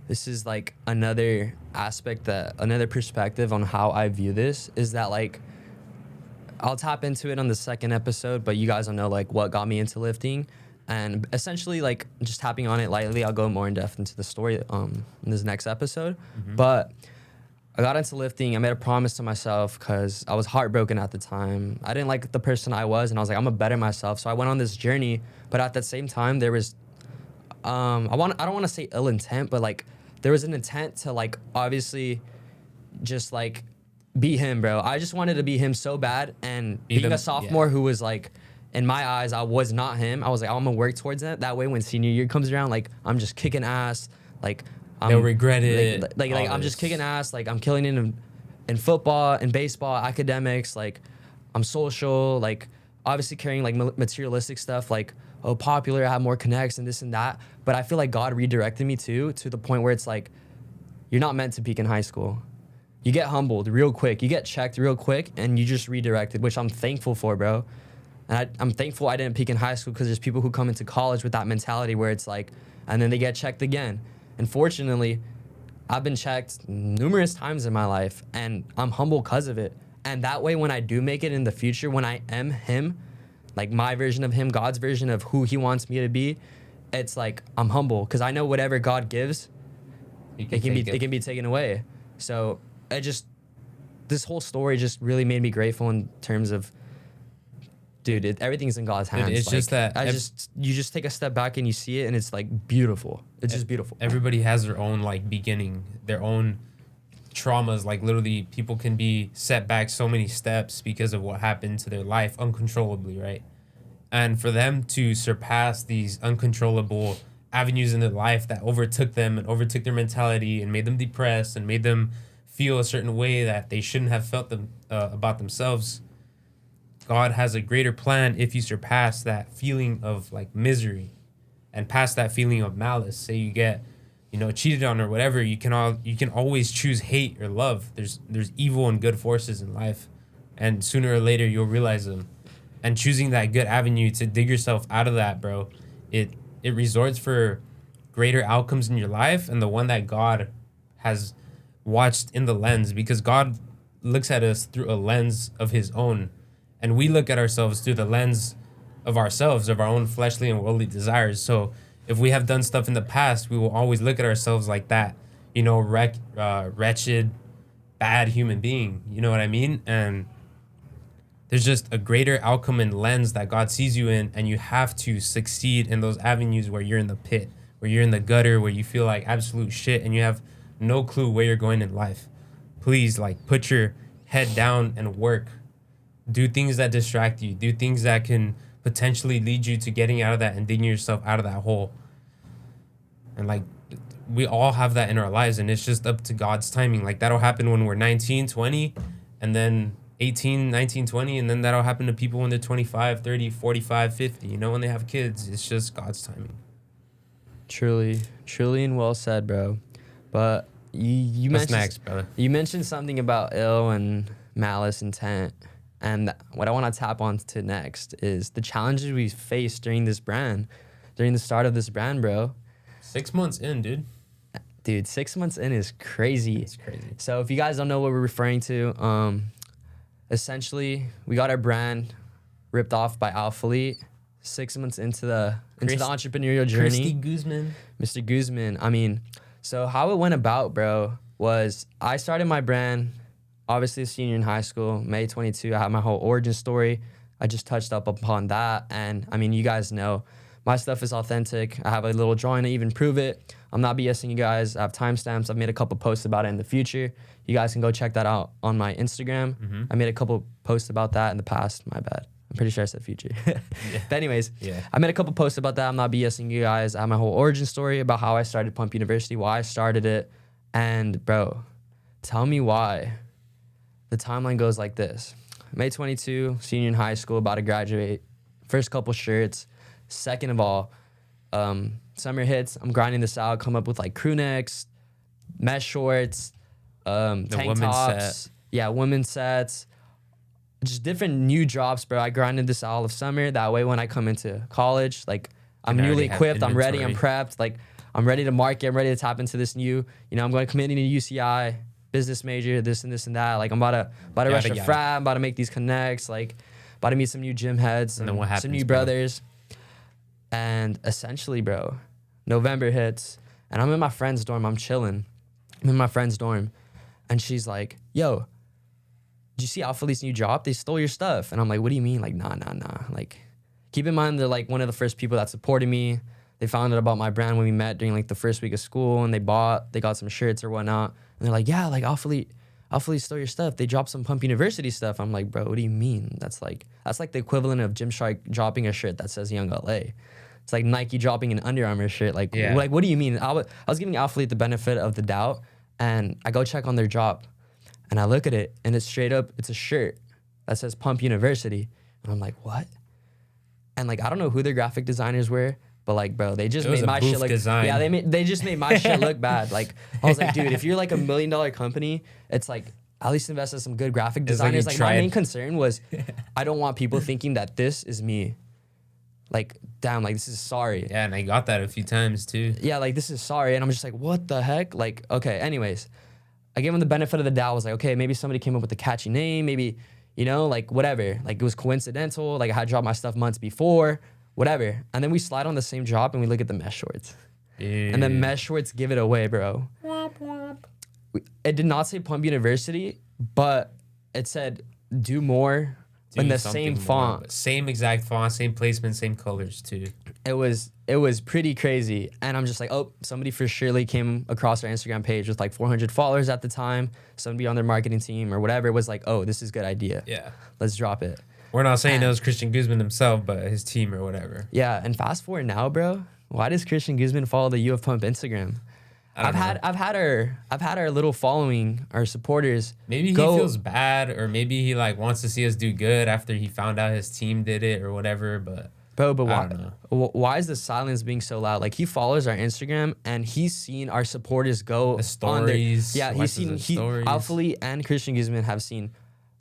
this is like another perspective on how I view this is that like, I'll tap into it on the second episode, but you guys don't know like what got me into lifting. And essentially like just tapping on it lightly, I'll go more in depth into the story in this next episode. But I got into lifting. I made a promise to myself because I was heartbroken at the time. I didn't like the person I was, and I was like, I'm gonna better myself. So I went on this journey, but at the same time, there was, I don't want to say ill intent, but like there was an intent to like obviously just like be him, bro. I just wanted to be him so bad, and being a sophomore who was like, in my eyes, I was not him. I was like, I'm gonna work towards that. That way, when senior year comes around, like I'm just kicking ass, like. They'll regret it. Like I'm just kicking ass. Like I'm killing it in football and baseball, academics. Like I'm social. Like obviously carrying like materialistic stuff. Like popular, I have more connects and this and that. But I feel like God redirected me to the point where it's like, you're not meant to peak in high school. You get humbled real quick. You get checked real quick, and you just redirected, which I'm thankful for, bro. And I'm thankful I didn't peak in high school because there's people who come into college with that mentality where it's like, and then they get checked again. And fortunately, I've been checked numerous times in my life, and I'm humble because of it. And that way, when I do make it in the future, when I am him, like my version of him, God's version of who he wants me to be, it's like I'm humble because I know whatever God gives, it can be taken away. So this whole story just really made me grateful in terms of, dude, everything's in God's hands. It's like, just that you just take a step back and you see it, and it's like beautiful. It's just beautiful. Everybody has their own like beginning, their own traumas. Like literally, people can be set back so many steps because of what happened to their life uncontrollably, right? And for them to surpass these uncontrollable avenues in their life that overtook them and overtook their mentality and made them depressed and made them feel a certain way that they shouldn't have felt about themselves. God has a greater plan if you surpass that feeling of like misery and past that feeling of malice. Say you get, cheated on or whatever, you can always choose hate or love. There's evil and good forces in life, and sooner or later you'll realize them. And choosing that good avenue to dig yourself out of that, bro, it resorts for greater outcomes in your life, and the one that God has watched in the lens, because God looks at us through a lens of his own. And we look at ourselves through the lens of ourselves, of our own fleshly and worldly desires. So if we have done stuff in the past, we will always look at ourselves like that, wretched, bad human being. You know what I mean? And there's just a greater outcome and lens that God sees you in, and you have to succeed in those avenues where you're in the pit, where you're in the gutter, where you feel like absolute shit and you have no clue where you're going in life. Please, put your head down and work. Do things that distract you. Do things that can potentially lead you to getting out of that and digging yourself out of that hole. And we all have that in our lives, and it's just up to God's timing. That'll happen when we're 19, 20, and then 18, 19, 20, and then that'll happen to people when they're 25, 30, 45, 50, when they have kids. It's just God's timing. Truly and well said, bro. But you What's mentioned next, brother? You mentioned something about ill and malice intent. And what I want to tap on to next is the challenges we faced during the start of this brand, bro. 6 months in, dude. Dude, 6 months in is crazy. It's crazy. So if you guys don't know what we're referring to, essentially we got our brand ripped off by Alphalete 6 months into the entrepreneurial journey. Mr. Guzman. I mean, So how it went about, bro, was I started my brand, obviously a senior in high school, May 22. I had my whole origin story. I just touched up upon that. And I mean, you guys know my stuff is authentic. I have a little drawing to even prove it. I'm not BSing you guys. I have timestamps. I've made a couple posts about it in the future. You guys can go check that out on my Instagram. I made a couple posts about that in the past. My bad. I'm pretty sure I said future. But anyways, I made a couple posts about that. I'm not BSing you guys. I have my whole origin story about how I started Pumpn University, why I started it. And bro, tell me why. The timeline goes like this. May 22, senior in high school, about to graduate. First couple shirts. Second of all, summer hits. I'm grinding this out, come up with like crew necks, mesh shorts, tank tops. Yeah, women's sets. Just different new drops, bro. I grinded this all of summer. That way when I come into college, like I'm newly equipped, I'm ready, I'm prepped. Like I'm ready to market, I'm ready to tap into this new, I'm going to commit into UCI, business major, this and this and that. Like I'm about to rush a frat, I'm about to make these connects, like about to meet some new gym heads, and then what happens, some new brothers. And essentially, bro, November hits and I'm in my friend's dorm, I'm chilling. I'm in my friend's dorm and she's like, yo, did you see Alphalete's new drop? They stole your stuff. And I'm like, what do you mean? Like, nah. Like, keep in mind, they're like one of the first people that supported me. They found out about my brand when we met during like the first week of school, and they got some shirts or whatnot. And they're like, yeah, like Alphalete stole your stuff. They dropped some Pumpn University stuff. I'm like, bro, what do you mean? That's like the equivalent of Gymshark dropping a shirt that says YoungLA. It's like Nike dropping an Under Armour shirt. Like, what do you mean? I was giving Alphalete the benefit of the doubt, and I go check on their drop. And I look at it, and it's straight up, it's a shirt that says Pumpn University. And I'm like, what? And like, I don't know who their graphic designers were, but like, bro, they just made my shit look, they just made my shit look bad. Like, I was like, dude, if you're like $1 million company, it's like, at least invest in some good graphic designers. Like my main concern was, I don't want people thinking that this is me. Like, damn, like this is sorry. Yeah, and I got that a few times too. Yeah, like this is sorry. And I'm just like, what the heck? Like, okay, anyways. I gave him the benefit of the doubt. I was like, okay, maybe somebody came up with a catchy name, maybe, like whatever. Like it was coincidental. Like I had dropped my stuff months before, whatever. And then we slide on the same drop and we look at the mesh shorts. And the mesh shorts give it away, bro. It did not say Pumpn University, but it said do more in the same font. Same exact font, same placement, same colors too. It was pretty crazy. And I'm just like, oh, somebody for surely came across our Instagram page with like 400 followers at the time. Somebody on their marketing team or whatever was like, oh, this is a good idea. Yeah. Let's drop it. We're not saying it was Christian Guzman himself, but his team or whatever. Yeah. And fast forward now, bro, why does Christian Guzman follow the Uofpump Instagram? I've had our little following, our supporters. Maybe he feels bad, or maybe he like wants to see us do good after he found out his team did it or whatever, but why is the silence being so loud? Like he follows our Instagram and he's seen our supporters go the stories. He's seen Alphalete and Christian Guzman have seen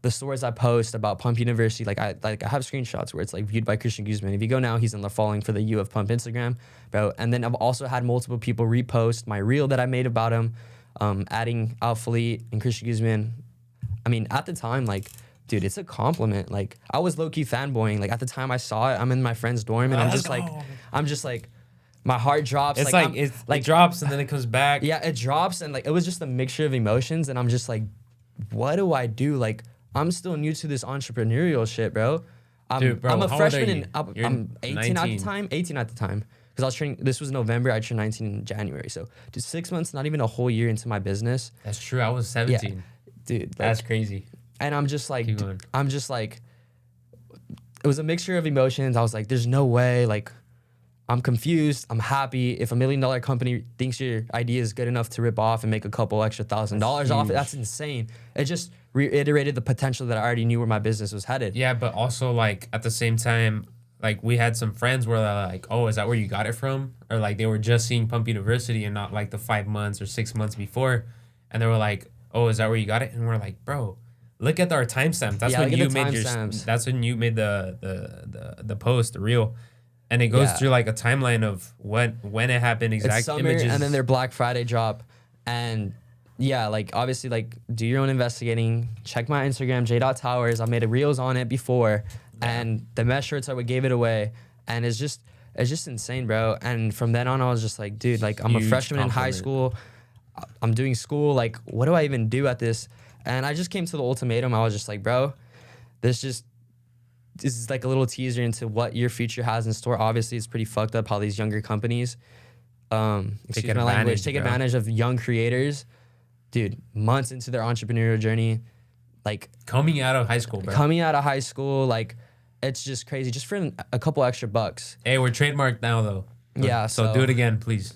the stories I post about Pumpn University. I have screenshots where it's like viewed by Christian Guzman. If you go now, he's in the following for the Uofpump Instagram, bro. And then I've also had multiple people repost my reel that I made about him, adding Alphalete and Christian Guzman. I mean, at the time, like, dude, it's a compliment. Like, I was low-key fanboying. Like, at the time I saw it, I'm in my friend's dorm, and I'm just like, my heart drops. It's it drops, and then it comes back. Yeah, it drops, and, like, it was just a mixture of emotions, and I'm just like, what do I do? Like, I'm still new to this entrepreneurial shit, bro. Dude, bro, I'm a freshman, I'm 18 at the time. 18 at the time. Because I was training, this was November, I turned 19 in January. So, dude, 6 months, not even a whole year into my business. That's true, I was 17. Yeah, dude. That's crazy. And I'm just like, it was a mixture of emotions. I was like, there's no way. Like, I'm confused. I'm happy. If $1 million company thinks your idea is good enough to rip off and make a couple extra $1,000 off it, that's insane. It just reiterated the potential that I already knew where my business was headed. Yeah, but also, like, at the same time, like, we had some friends where they're like, oh, is that where you got it from? Or, like, they were just seeing Pumpn University and not, like, the 5 months or 6 months before. And they were like, oh, is that where you got it? And we're like, bro, look at our timestamp. That's when you made that's when you made the post, the reel. And it goes through like a timeline of when it happened, exact summer, images. And then their Black Friday drop. And yeah, like obviously like do your own investigating. Check my Instagram, j.towers. I made reels on it before. Yeah. And the mesh shirts are what gave it away. And it's it's just insane, bro. And from then on, I was just like, dude, like I'm a Huge freshman in high compliment. school. I'm doing school. Like, what do I even do at this? And I just came to the ultimatum. I was just like, bro, this is like a little teaser into what your future has in store. Obviously, it's pretty fucked up how these younger companies, excuse my language, take advantage of young creators, dude, months into their entrepreneurial journey, like Coming out of high school, bro. coming out of high school, like it's just crazy, just for a couple extra bucks. Hey, we're trademarked now, though. Yeah, So do it again, please.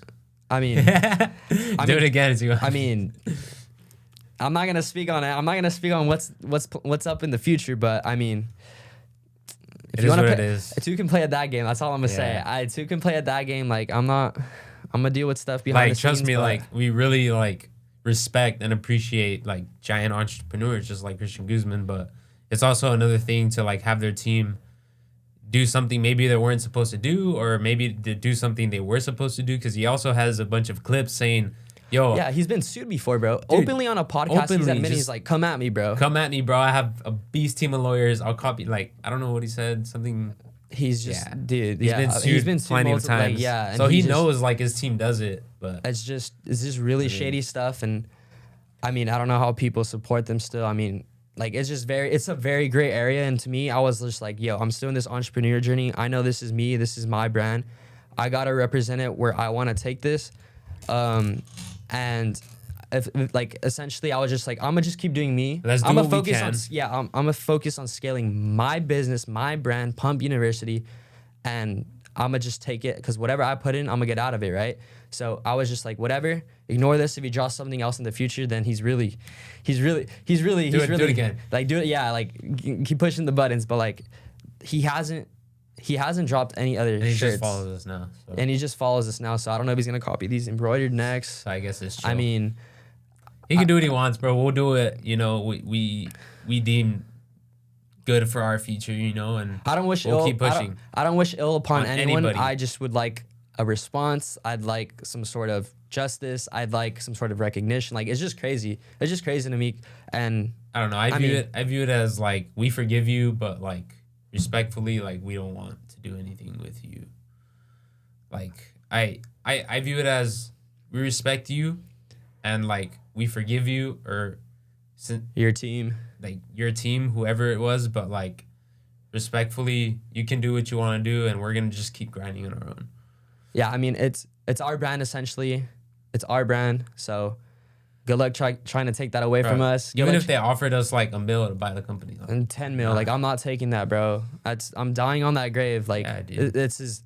I mean, Do it again. I mean, I'm not gonna speak on it. I'm not gonna speak on what's up in the future, but I mean, It is what it is. Two can play at that game. That's all I'm gonna say. Yeah. Two can play at that game. Like I'm gonna deal with stuff behind the Like, scenes. trust me, but like we really like respect and appreciate like giant entrepreneurs just like Christian Guzman, but it's also another thing to like have their team do something maybe they weren't supposed to do, or maybe to do something they were supposed to do, because he also has a bunch of clips saying, yo, yeah, he's been sued before, bro. Openly on a podcast, he's openly, admitting, he's just like, come at me, bro. come at me, bro. I have a beast team of lawyers. I'll copy. Like, I don't know what he said. Something. He's just, Yeah. dude. He's been sued plenty of multiple, times. like, yeah, and so he just, knows like his team does it, but it's just really shady stuff. And I mean, I don't know how people support them still. I mean, like it's a very gray area. And to me, I was just like, yo, I'm still in this entrepreneur journey. I know this is me. This is my brand. I gotta represent it where I want to take this. And if like essentially, I was just like, I'm gonna just keep doing me. Let's do I'm what gonna we focus can. on I'm gonna focus on scaling my business, my brand, Pumpn University, and I'm gonna just take it, because whatever I put in, I'm gonna get out of it, right? So I was just like, whatever, ignore this. If he draws something else in the future, then he's really do it again. Like do it, yeah. Like keep pushing the buttons, but like he hasn't dropped any other and he shirts. just follows us now. So. And he just follows us now. So I don't know if he's gonna copy these embroidered necks. So I guess it's chill. I mean, he can do what he wants, bro. We'll do it. You know, we deem good for our future. You know, and I don't wish we'll ill. keep pushing. I don't wish ill upon On anyone. anybody. I just would like a response. I'd like some sort of justice. I'd like some sort of recognition. Like it's just crazy. It's just crazy to me. And I don't know. I view it as like, we forgive you, but like respectfully, like we don't want to do anything with you. Like I view it as we respect you, and like we forgive you, or your team. like your team, whoever it was, but like respectfully, you can do what you want to do, and we're gonna just keep grinding on our own. Yeah, I mean it's our brand essentially. It's our brand. So good luck trying to take that away from us. Good Even luck if they offered us like $1 million to buy the company, like, and 10 mil, like I'm not taking that, bro. I'm dying on that grave. Like Yeah, dude. this is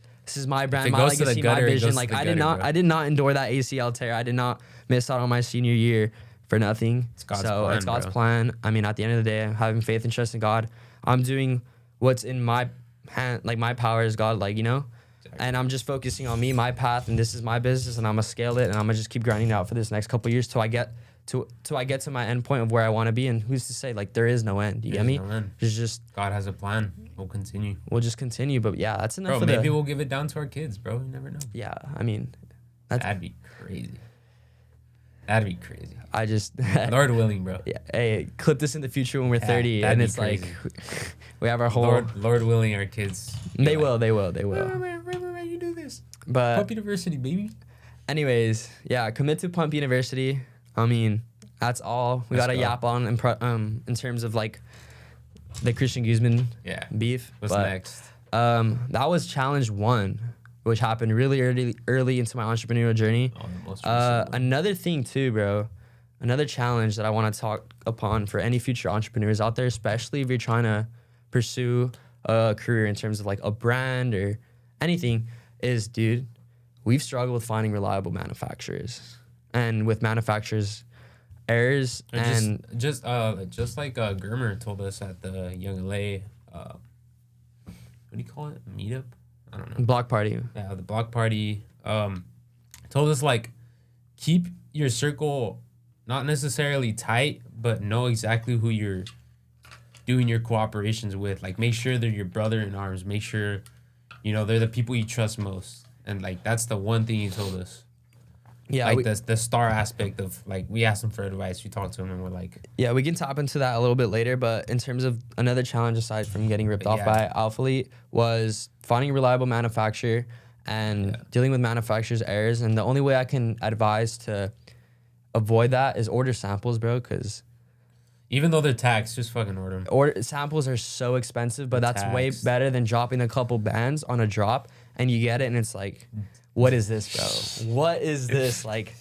my brand, it my goes to the legacy, gutter, my it vision. goes to Like the I did gutter, not bro. I did not endure that ACL tear. I did not miss out on my senior year for nothing. It's God's so plan, it's God's bro. plan. I mean, at the end of the day, I'm having faith and trust in God. I'm doing what's in my hand, like my power is God, like, you know. And I'm just focusing on me, my path, and this is my business, and I'm gonna scale it, and I'm gonna just keep grinding out for this next couple of years till I get to my end point of where I want to be. And who's to say, like, there is no end? You get me? No end. It's just God has a plan. We'll continue. we'll just continue. But yeah, that's enough Bro, for maybe the. we'll give it down to our kids, bro. You never know. Yeah, I mean, That'd be crazy. That'd be crazy. I just. Lord willing, bro. Yeah, hey, clip this in the future when we're Yeah, 30, that'd and be it's crazy. like we have our whole. Lord willing, our kids. They will. You do this. But Pumpn University, baby. anyways, yeah, commit to Pumpn University. I mean, that's all we Let's gotta go. yap on in terms of like the Christian Guzman Yeah. beef. What's But, next? That was challenge 1, which happened really early into my entrepreneurial journey. Oh, the most recent one. Another thing too, bro. Another challenge that I want to talk upon for any future entrepreneurs out there, especially if you're trying to pursue a career in terms of like a brand or anything, is, dude, we've struggled with finding reliable manufacturers, and with manufacturers errors and just like Germer told us at the YoungLA, what do you call it? Meetup? I don't know. block party. Yeah, the block party. Told us like, keep your circle not necessarily tight, but know exactly who you're doing your cooperations with. Like, make sure they're your brother in arms. Make sure, you know, they're the people you trust most. And like, that's the one thing he told us. Yeah, Like the star aspect of, like, we asked him for advice, we talked to him, and we're like, yeah, we can tap into that a little bit later. But in terms of another challenge aside from getting ripped off Yeah. by Alphalete was finding a reliable manufacturer. and dealing with manufacturers' errors. And the only way I can advise to avoid that is order samples, bro, because even though they're taxed, just fucking order them. Samples are so expensive, but that's way taxed. better than dropping a couple bands on a drop and you get it and it's like, what is this, bro? What is this? Like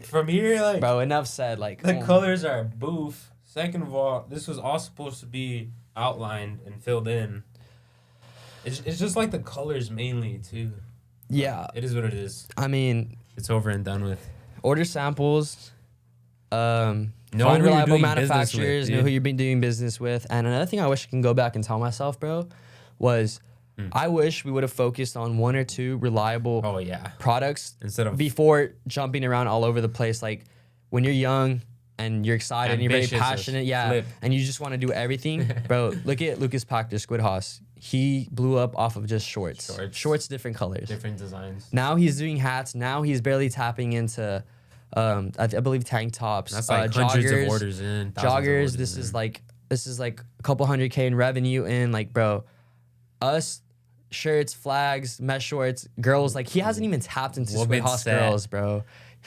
from here, like, bro, enough said. Like, the colors are boof. Second of all, this was all supposed to be outlined and filled in. It's just like the colors mainly too. Yeah, it is what it is. I mean, it's over and done with. Order samples. Know find who you're reliable doing manufacturers. business with, know who you've been doing business with. And another thing I wish I can go back and tell myself, bro, was I wish we would have focused on one or two reliable products instead of before jumping around all over the place. Like when you're young and you're excited and you're very passionate, and you just want to do everything, bro. Look at Lucas Pachter, Squid Haas. He blew up off of just shorts. Shorts, different colors, different designs. Now he's doing hats. Now he's barely tapping into, I believe, tank tops. That's like hundreds of orders in. Joggers. This is like a couple $100K in revenue in. Like, bro, us shirts, flags, mesh shorts, girls. Like he hasn't even tapped into Squid Haas girls, bro.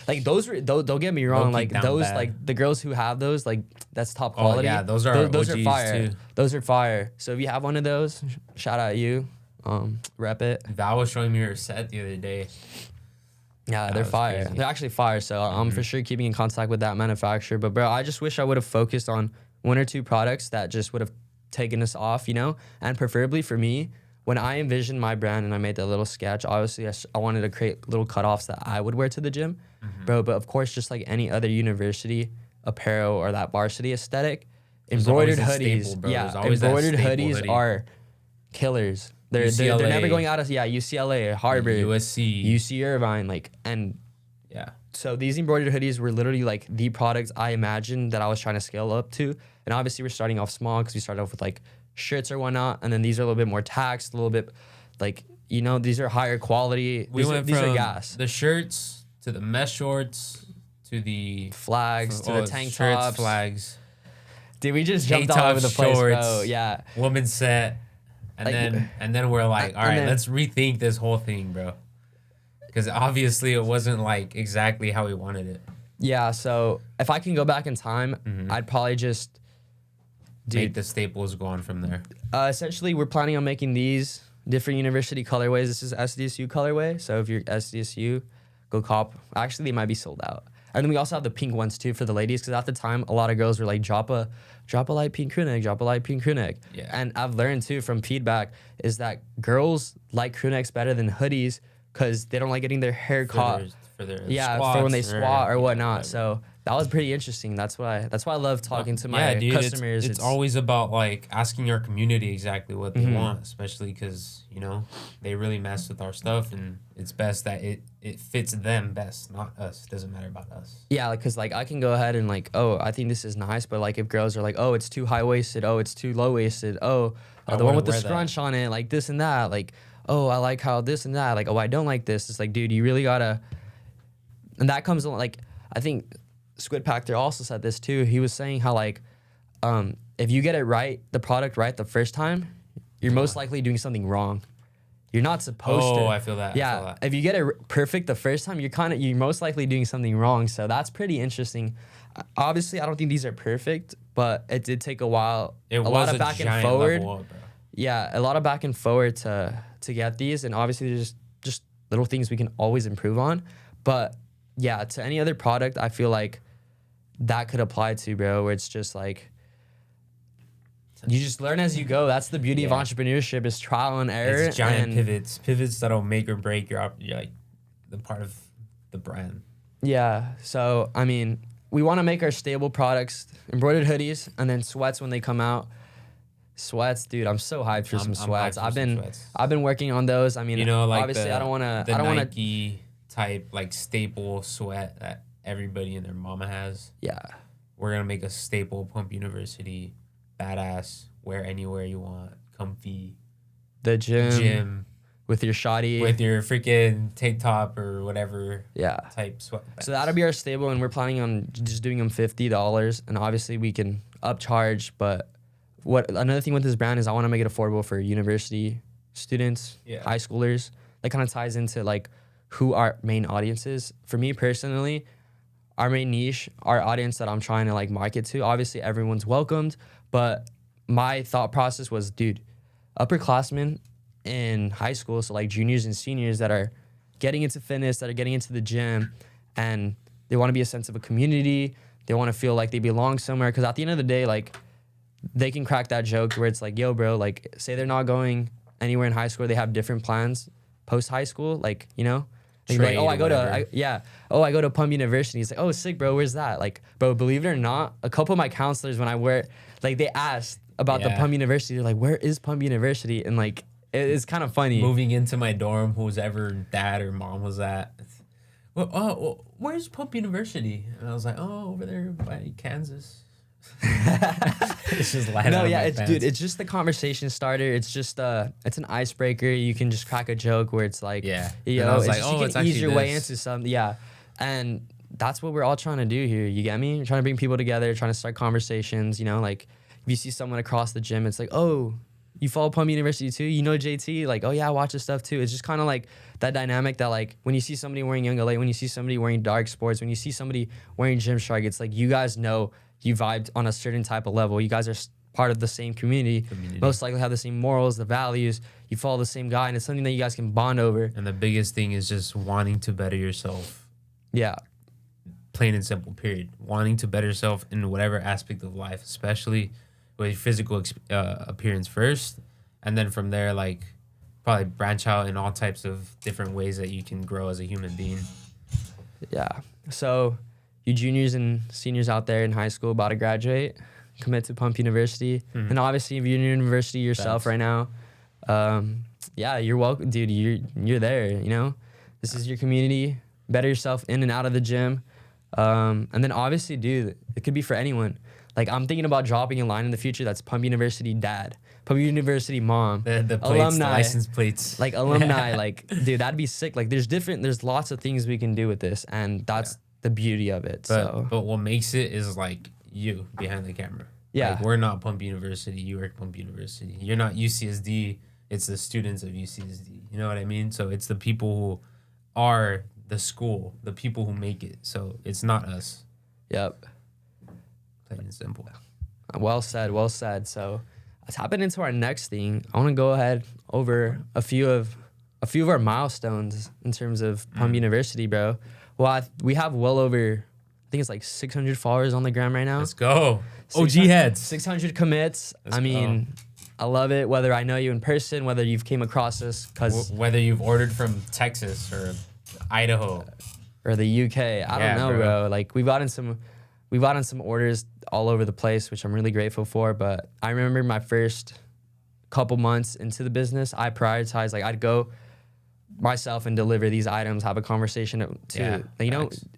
Like those were, don't get me wrong, like those bad. Like the girls who have those, like that's top quality. Oh yeah, those are fire. Too. Those are fire. So if you have one of those, shout out you. Rep it. Val was showing me her set the other day. Yeah, they're fire. Crazy. They're actually fire. So I'm for sure keeping in contact with that manufacturer. But bro, I just wish I would have focused on one or two products that just would have taken us off, you know? And preferably for me, when I envisioned my brand and I made that little sketch, obviously I wanted to create little cutoffs that I would wear to the gym, bro. But of course, just like any other university apparel or that varsity aesthetic, embroidered hoodies, embroidered hoodies are killers. They're never going out of UCLA, Harvard, UC Irvine, like, and so these embroidered hoodies were literally like the products I imagined that I was trying to scale up to. And obviously we're starting off small because we started off with like shirts or whatnot, and then these are a little bit more taxed, a little bit like, you know, these are higher quality. These are gas. The shirts to the mesh shorts to the flags to the tank tops, flags. Dude, we just jumped all over the place, bro. Yeah, women's set, and then we're like, all right, let's rethink this whole thing, bro, because obviously it wasn't like exactly how we wanted it. Yeah, so if I can go back in time, I'd probably just make the staples go on from there. Essentially, we're planning on making these different university colorways. This is SDSU colorway. So if you're SDSU, go cop. Actually, they might be sold out. And then we also have the pink ones too for the ladies, because at the time, a lot of girls were like, drop a light pink crew neck, drop a light pink crew neck. Yeah. And I've learned too from feedback is that girls like crew necks better than hoodies because they don't like getting their hair caught. For when they squat or whatnot. So that was pretty interesting. That's why I love talking to my customers. It's always about like asking our community exactly what they want, especially because, you know, they really mess with our stuff, and it's best that it fits them best, not us. It doesn't matter about us. Yeah, because like I can go ahead and like, oh, I think this is nice, but like if girls are like, oh, it's too high waisted, oh, it's too low waisted, oh, the one with the scrunch on it, like this and that, like, oh, I like how this and that, like, oh, I don't like this. It's like, dude, you really gotta. And that comes along, like, I think Squid Pachter also said this too. He was saying how, like, if you get it right, the product right the first time, you're most likely doing something wrong. You're not supposed to. Oh, I feel that. Yeah, I feel that. if you get it perfect the first time, you're most likely doing something wrong. So that's pretty interesting. Obviously, I don't think these are perfect, but it did take a while. It was lot of back and forward. Level up, bro. Yeah, a lot of back and forward to get these, and obviously there's just little things we can always improve on, but. Yeah, to any other product, I feel like that could apply to, bro, where it's just like, you just learn as you go. That's the beauty of entrepreneurship, is trial and error. It's giant pivots that'll make or break your like the part of the brand. Yeah, so, I mean, we want to make our stable products, embroidered hoodies, and then sweats when they come out. Sweats, dude, I'm so hyped for some sweats. I've been working on those. I mean, you know, like obviously I don't want to type like staple sweat that everybody and their mama has. Yeah, we're gonna make a staple Pumpn University, badass, wear anywhere you want, comfy. The gym with your shoddy, with your freaking tank top or whatever. Yeah, type sweat. So that'll be our stable, and we're planning on just doing them $50, and obviously we can upcharge. But another thing with this brand is I want to make it affordable for university students, Yeah. high schoolers. That kind of ties into like who our main audience is. For me personally, our main niche, our audience that I'm trying to like market to, obviously everyone's welcomed, but my thought process was, dude, upperclassmen in high school, so like juniors and seniors that are getting into fitness, that are getting into the gym, and they want to be a sense of a community. They want to feel like they belong somewhere. Because at the end of the day, like, they can crack that joke where it's like, yo, bro, like, say they're not going anywhere in high school, they have different plans post high school, like, you know? They'd be like, oh, I go to Pumpn University. It's like, oh, sick, bro. Where's that? Like, bro, believe it or not, a couple of my counselors, when I were, like, they asked about the Pumpn University. They're like, where is Pumpn University? And like, it's kind of funny. Moving into my dorm, whose ever dad or mom was at. Well, where's Pumpn University? And I was like, oh, over there by Kansas. It's just it's just the conversation starter. It's just it's an icebreaker. You can just crack a joke where it's like, you know, it's like, you can ease your way into something. Yeah, and that's what we're all trying to do here. You get me? We're trying to bring people together, trying to start conversations. You know, like if you see someone across the gym, it's like, oh, you follow Pumpn University too? You know JT? Like, oh yeah, I watch this stuff too. It's just kind of like that dynamic that like when you see somebody wearing YoungLA, when you see somebody wearing Dark Sports, when you see somebody wearing Gymshark, it's like you guys know you vibed on a certain type of level. You guys are part of the same community. Most likely have the same morals, the values. You follow the same guy, and it's something that you guys can bond over. And the biggest thing is just wanting to better yourself. Yeah. Plain and simple, period. Wanting to better yourself in whatever aspect of life, especially with your physical appearance first. And then from there, like, probably branch out in all types of different ways that you can grow as a human being. Yeah. So you juniors and seniors out there in high school about to graduate, commit to Pumpn University. Mm-hmm. And obviously, if you're in university yourself right now, you're welcome, dude. You're there, you know? This is your community. Better yourself in and out of the gym. And then obviously, dude, it could be for anyone. Like, I'm thinking about dropping a line in the future that's Pumpn University dad, Pumpn University mom, the plates, alumni, the license plates. Like, alumni, like, dude, that'd be sick. Like, there's lots of things we can do with this, and that's the beauty of it. But what makes it is, like, you behind the camera. Yeah. Like, we're not Pumpn University, you are Pumpn University. You're not UCSD, it's the students of UCSD. You know what I mean? So it's the people who are the school, the people who make it. So it's not us. Yep. Plain and simple. Well said. So let's hop into our next thing. I want to go ahead over a few of our milestones in terms of Pumpn University, bro. Well, we have well over, I think it's like 600 followers on the gram right now. Let's go. OG heads. 600 commits. Let's I mean, I love it. Whether I know you in person, whether you've came across us, whether you've ordered from Texas or Idaho or the UK. I don't know, bro. Like we've gotten some orders all over the place, which I'm really grateful for. But I remember my first couple months into the business, I prioritized, like, I'd go myself and deliver these items, have a conversation to,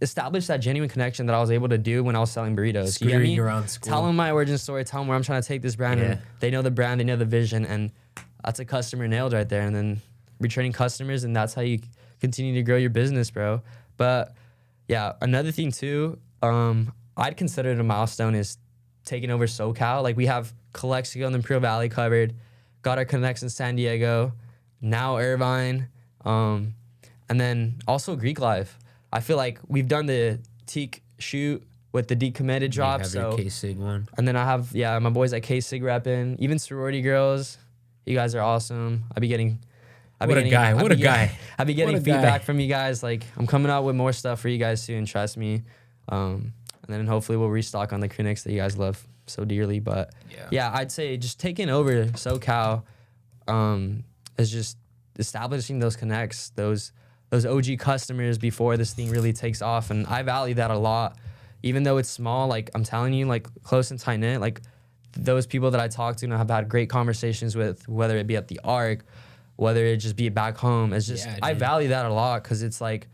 establish that genuine connection that I was able to do when I was selling burritos. Scooting around school. Tell them my origin story, tell them where I'm trying to take this brand. And they know the brand, they know the vision, and that's a customer nailed right there. And then returning customers, and that's how you continue to grow your business, bro. But yeah, another thing too, I'd consider it a milestone is taking over SoCal. Like, we have Calexico and the Imperial Valley covered, got our connects in San Diego, now Irvine, and then also Greek Life. I feel like we've done the Teak shoot with the decommitted drop. You have your K-Sig one. And then I have, my boys at K-Sig repping, even sorority girls. You guys are awesome. I'd be getting feedback from you guys. Like, I'm coming out with more stuff for you guys soon, trust me. And then hopefully we'll restock on the clinics that you guys love so dearly. But I'd say just taking over SoCal is just establishing those connects, those OG customers before this thing really takes off. And I value that a lot. Even though it's small, like, I'm telling you, like, close and tight-knit, like, those people that I talk to and I've had great conversations with, whether it be at the ARC, whether it just be back home, it's just, I value that a lot, because it's like,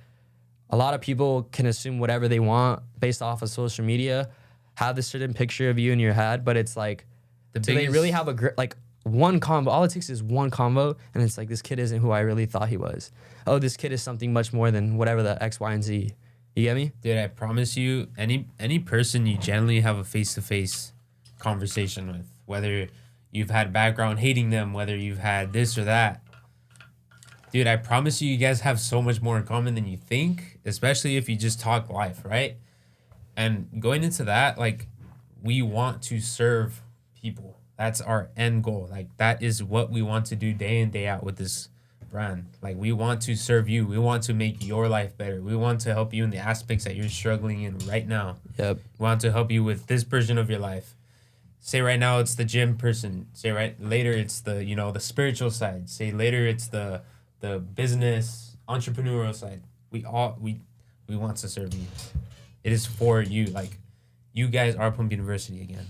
a lot of people can assume whatever they want based off of social media, have this certain picture of you in your head, but it's like, they really have one combo? All it takes is one combo, and it's like, this kid isn't who I really thought he was. Oh, this kid is something much more than whatever the X, Y, and Z. You get me? Dude, I promise you, any person you generally have a face-to-face conversation with, whether you've had background hating them, whether you've had this or that, Dude, I promise you guys have so much more in common than you think, especially if you just talk life, right? And going into that, like, we want to serve people. That's our end goal. Like, that is what we want to do day in, day out with this brand. Like, we want to serve you. We want to make your life better. We want to help you in the aspects that you're struggling in right now. Yep. We want to help you with this version of your life. Say right now it's the gym person. Say right later it's the, you know, the spiritual side. Say later it's the business entrepreneurial side. We want to serve you. It is for you. Like, you guys are Pumpn University again.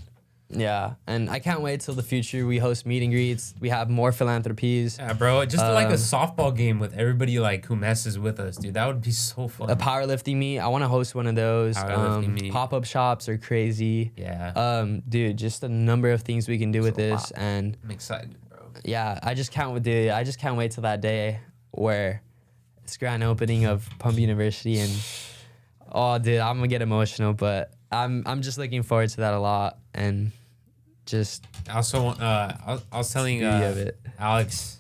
Yeah, and I can't wait till the future. We host meet and greets. We have more philanthropies. Yeah, bro. Just like a softball game with everybody like who messes with us, dude. That would be so fun. A powerlifting meet. I want to host one of those. Powerlifting meet. Pop-up shops are crazy. Yeah. Dude, just a number of things we can do with this, and I'm excited, bro. yeah, I just can't wait till that day where it's grand opening of Pumpn University, and oh, dude, I'm gonna get emotional, but I'm just looking forward to that a lot, and just also I was telling Alex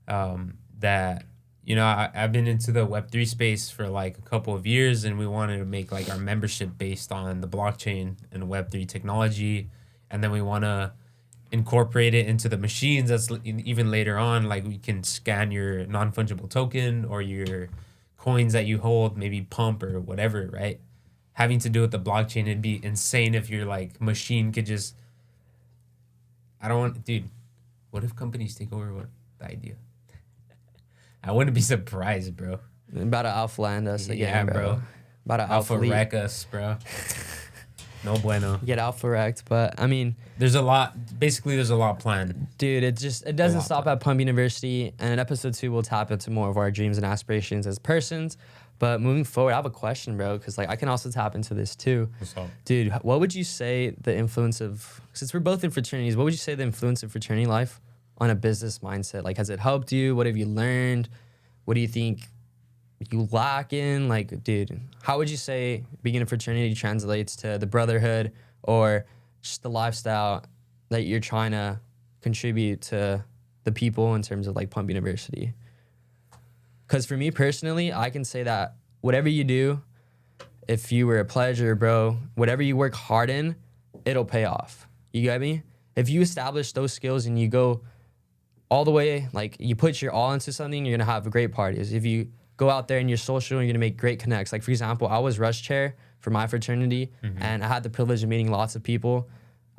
that, you know, I've been into the Web3 space for like a couple of years, and we wanted to make like our membership based on the blockchain and Web3 technology, and then we want to incorporate it into the machines. That's even later on, like we can scan your non-fungible token or your coins that you hold, maybe Pumpn or whatever, right? Having to do with the blockchain, it'd be insane if your like machine could just, dude, what if companies take over the idea? I wouldn't be surprised, bro. About to alpha land us again, yeah, bro. About to alpha wreck us, bro. No bueno. Get alpha wrecked, but I mean, there's a lot planned. Dude, it doesn't stop at Pumpn University, and in episode 2 we'll tap into more of our dreams and aspirations as persons. But moving forward, I have a question, bro, because like I can also tap into this too. What's up? Dude, what would you say the influence of, since we're both in fraternities, what would you say the influence of fraternity life on a business mindset? Like, has it helped you? What have you learned? What do you think you lack in? Like, dude, how would you say being in a fraternity translates to the brotherhood or just the lifestyle that you're trying to contribute to the people in terms of like Pumpn University? Because for me personally, I can say that whatever you do, if you were a pledge or a bro, whatever you work hard in, it'll pay off. You get me? If you establish those skills and you go all the way, like you put your all into something, you're gonna have great parties. If you go out there and you're social and you're gonna make great connects. Like for example, I was rush chair for my fraternity, and I had the privilege of meeting lots of people.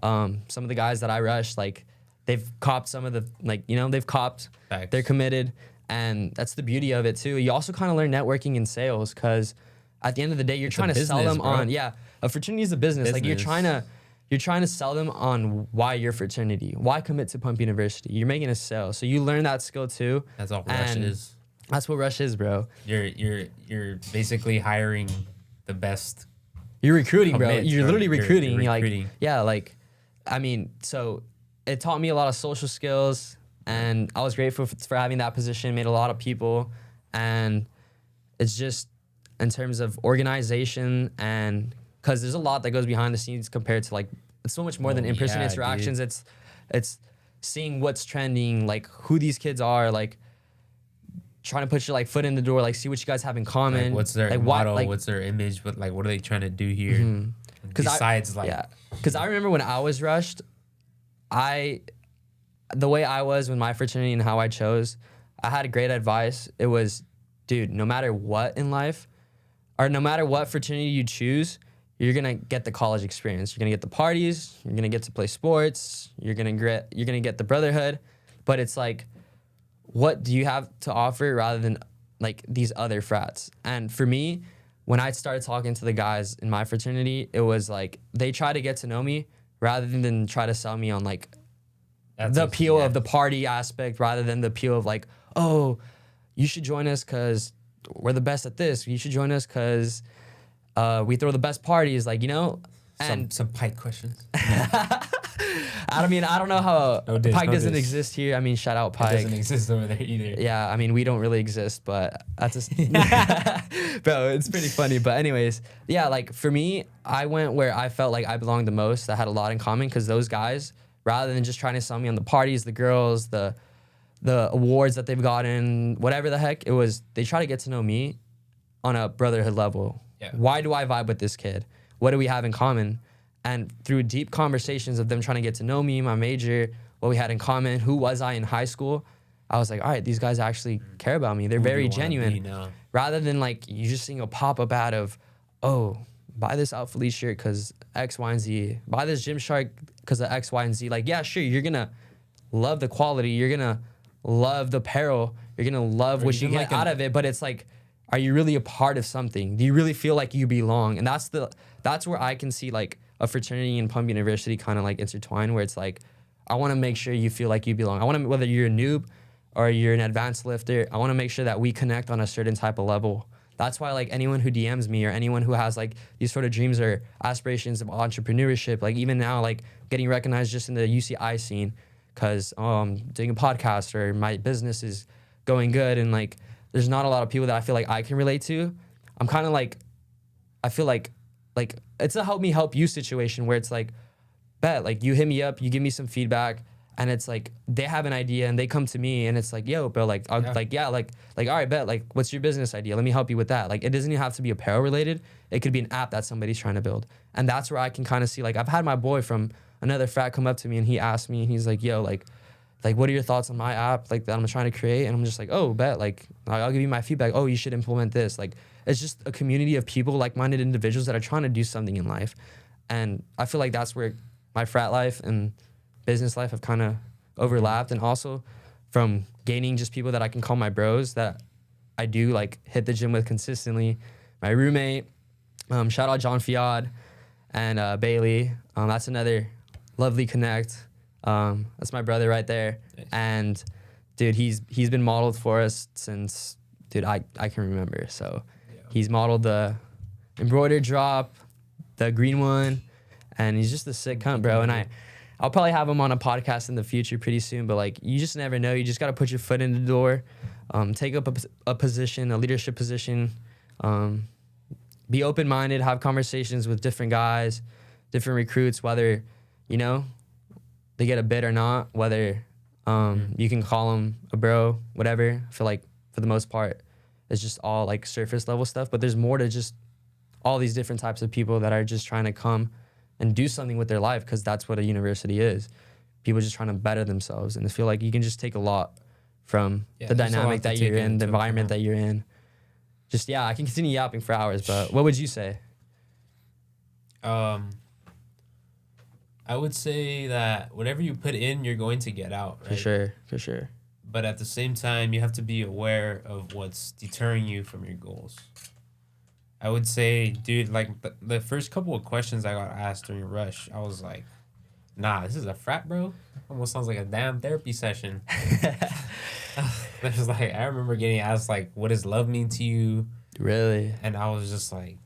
Some of the guys that I rushed, like they've copped some of the, like, you know, they've copped, Facts. They're committed. And that's the beauty of it too. You also kind of learn networking and sales, because at the end of the day, you're trying to sell them on, a fraternity is a business. Like you're trying to sell them on why your fraternity, why commit to Pumpn University. You're making a sale. So you learn that skill too. That's all Rush is. That's what Rush is, bro. You're basically hiring the best. You're recruiting, bro. Commits, You're literally recruiting. You're Like, recruiting. yeah, like, I mean, so it taught me a lot of social skills, and I was grateful for having that position, made a lot of people, and it's just in terms of organization, and because there's a lot that goes behind the scenes compared to like, it's so much more than in-person interactions. Dude. It's seeing what's trending, like who these kids are, like trying to put your like foot in the door, like see what you guys have in common. Like, what's their like, motto? Like, what's their image? What are they trying to do here? Besides, because I remember when I was rushed, the way I was with my fraternity and how I chose, I had great advice. It was, dude, no matter what in life, or no matter what fraternity you choose, you're gonna get the college experience. You're gonna get the parties. You're gonna get to play sports. You're gonna get the brotherhood. But it's like, what do you have to offer rather than like these other frats? And for me, when I started talking to the guys in my fraternity, it was like they try to get to know me rather than try to sell me on like the appeal of the party aspect, rather than the appeal of like, oh, you should join us because we're the best at this. You should join us because we throw the best parties, like, you know. And some Pike questions. I mean, I don't know how Pike doesn't diss. exist here. I mean, shout out Pike. It doesn't exist over there either. Yeah, I mean, we don't really exist, but that's just bro, it's pretty funny. But anyways, yeah, like for me, I went where I felt like I belonged the most. I had a lot in common because those guys, rather than just trying to sell me on the parties, the girls, the the awards that they've gotten, whatever the heck, it was, they try to get to know me on a brotherhood level. Yeah. Why do I vibe with this kid? What do we have in common? And through deep conversations of them trying to get to know me, my major, what we had in common, who was I in high school, I was like, all right, these guys actually care about me. They're very genuine. Rather than like you just seeing a pop-up ad of, oh, buy this Alphalete shirt because X, Y, and Z. Buy this Gymshark because of X, Y, and Z. Like, yeah, sure, you're going to love the quality. You're going to love the apparel. You're going to love what you get out of it. But it's like, are you really a part of something? Do you really feel like you belong? And that's where I can see like a fraternity and Pumpn University kind of like intertwine, where it's like, I want to make sure you feel like you belong. I want to, whether you're a noob or you're an advanced lifter, I want to make sure that we connect on a certain type of level. That's why like anyone who DMs me or anyone who has like these sort of dreams or aspirations of entrepreneurship, like even now, like getting recognized just in the UCI scene because I'm doing a podcast or my business is going good and like there's not a lot of people that I feel like I can relate to. I'm kind of like, I feel like it's a help me help you situation where it's like, bet, like you hit me up, you give me some feedback, and it's like they have an idea and they come to me and it's like, yo, bro, like, all right, bet, like, what's your business idea? Let me help you with that. Like, it doesn't even have to be apparel related. It could be an app that somebody's trying to build. And that's where I can kind of see, like, I've had my boy from another frat come up to me and he asked me, and he's like, yo, like, what are your thoughts on my app, like, that I'm trying to create? And I'm just like, oh, bet, like, I'll give you my feedback. Oh, you should implement this. Like, it's just a community of people, like-minded individuals that are trying to do something in life. And I feel like that's where my frat life and business life have kind of overlapped. And also from gaining just people that I can call my bros that I do, like, hit the gym with consistently. My roommate, shout out John Fiad and Bailey. That's another lovely connect. That's my brother right there. Nice. And dude, he's been modeled for us since, dude, I can remember. So he's modeled the embroidered drop, the green one, and he's just a sick cunt, bro. And I'll probably have him on a podcast in the future pretty soon, but like, you just never know. You just got to put your foot in the door, take up a position, a leadership position, be open-minded, have conversations with different guys, different recruits, whether, you know, they get a bid or not, whether you can call them a bro, whatever. I feel like for the most part, it's just all like surface level stuff, but there's more to just all these different types of people that are just trying to come and do something with their life, because that's what a university is. People just trying to better themselves. And I feel like you can just take a lot from the dynamic that you're in, the environment that you're in. Just, I can continue yapping for hours, but what would you say? I would say that whatever you put in, you're going to get out, right? For sure. But at the same time, you have to be aware of what's deterring you from your goals. I would say, dude, like the first couple of questions I got asked during Rush, I was like, nah, this is a frat, bro? Almost sounds like a damn therapy session. It's like, I remember getting asked, like, what does love mean to you? Really? And I was just like,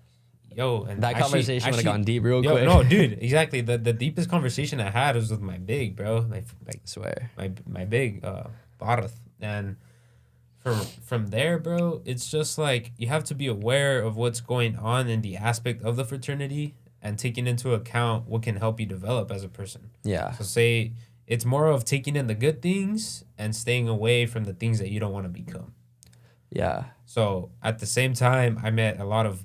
yo. And that conversation would have gone deep real quick. No, dude, exactly. The deepest conversation I had was with my big, bro. Like I swear. My big, Barath. And from there, bro, it's just like you have to be aware of what's going on in the aspect of the fraternity and taking into account what can help you develop as a person. Yeah. So say it's more of taking in the good things and staying away from the things that you don't want to become. Yeah. So at the same time, I met a lot of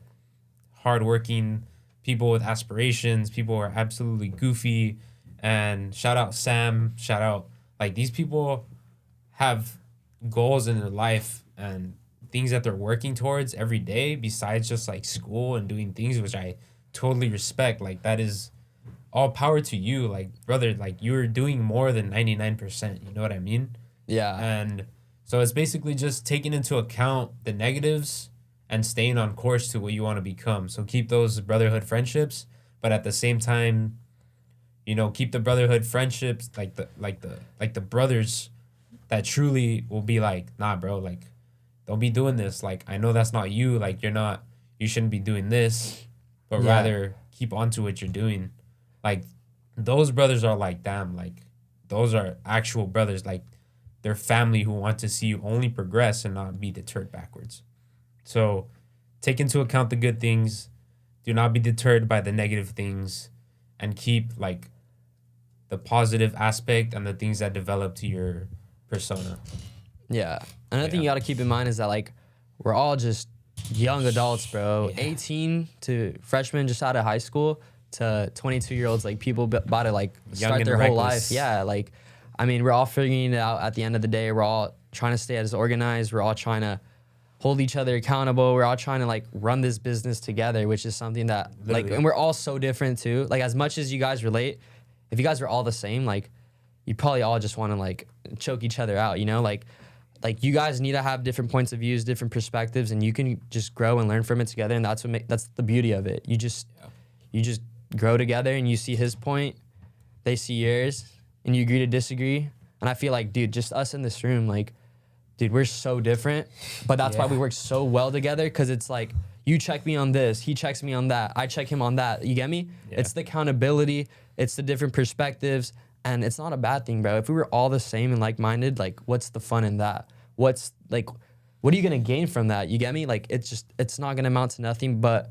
hardworking people with aspirations, people who are absolutely goofy, and shout out Sam, shout out, like, these people have goals in their life and things that they're working towards every day besides just like school and doing things, which I totally respect. Like, that is all power to you, like, brother, like, you're doing more than 99%, you know what I mean? Yeah. And so it's basically just taking into account the negatives and staying on course to what you want to become. So keep those brotherhood friendships, but at the same time, you know, keep the brotherhood friendships, like the brothers that truly will be like, nah, bro, like, don't be doing this. Like, I know that's not you. Like, you shouldn't be doing this, but rather keep on to what you're doing. Like, those brothers are like, damn, like, those are actual brothers. Like, they're family who want to see you only progress and not be deterred backwards. So take into account the good things. Do not be deterred by the negative things, and keep, like, the positive aspect and the things that develop to your persona. Yeah. Another thing you got to keep in mind is that like we're all just young adults, bro. Yeah. 18 to freshmen just out of high school to 22-year-olds, like people about to like start their whole life. Yeah, like I mean, we're all figuring it out at the end of the day. We're all trying to stay as organized. We're all trying to hold each other accountable. We're all trying to like run this business together, which is something that like, and we're all so different too. Like as much as you guys relate, if you guys were all the same, like you probably all just want to like choke each other out, you know? Like you guys need to have different points of views, different perspectives, and you can just grow and learn from it together. And that's that's the beauty of it. You just grow together, and you see his point, they see yours, and you agree to disagree. And I feel like, dude, just us in this room, like, dude, we're so different, but that's why we work so well together. Cause it's like, you check me on this, he checks me on that, I check him on that. You get me? Yeah. It's the accountability, it's the different perspectives, and it's not a bad thing, bro. If we were all the same and like-minded, like, what's the fun in that? What are you gonna gain from that? You get me? Like, it's not gonna amount to nothing, but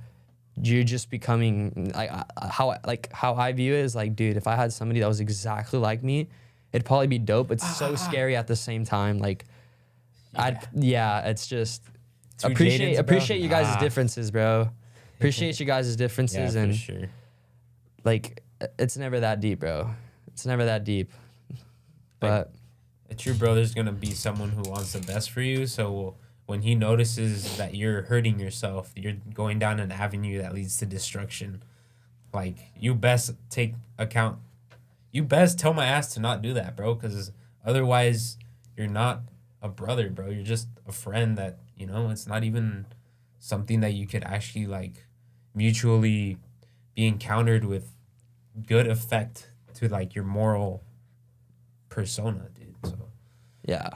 you're just becoming like how I view it is like, dude, if I had somebody that was exactly like me, it'd probably be dope. It's so scary at the same time. Like, it's just appreciate you guys' differences, bro. Appreciate you guys' differences, and sure. Like, it's never that deep, bro. It's never that deep. But a true brother's gonna be someone who wants the best for you. So when he notices that you're hurting yourself, you're going down an avenue that leads to destruction, like, you best take account. You best tell my ass to not do that, bro, because otherwise you're not a brother, bro. You're just a friend that, you know, it's not even something that you could actually, like, mutually be encountered with good effect to, like, your moral persona, dude. So, yeah,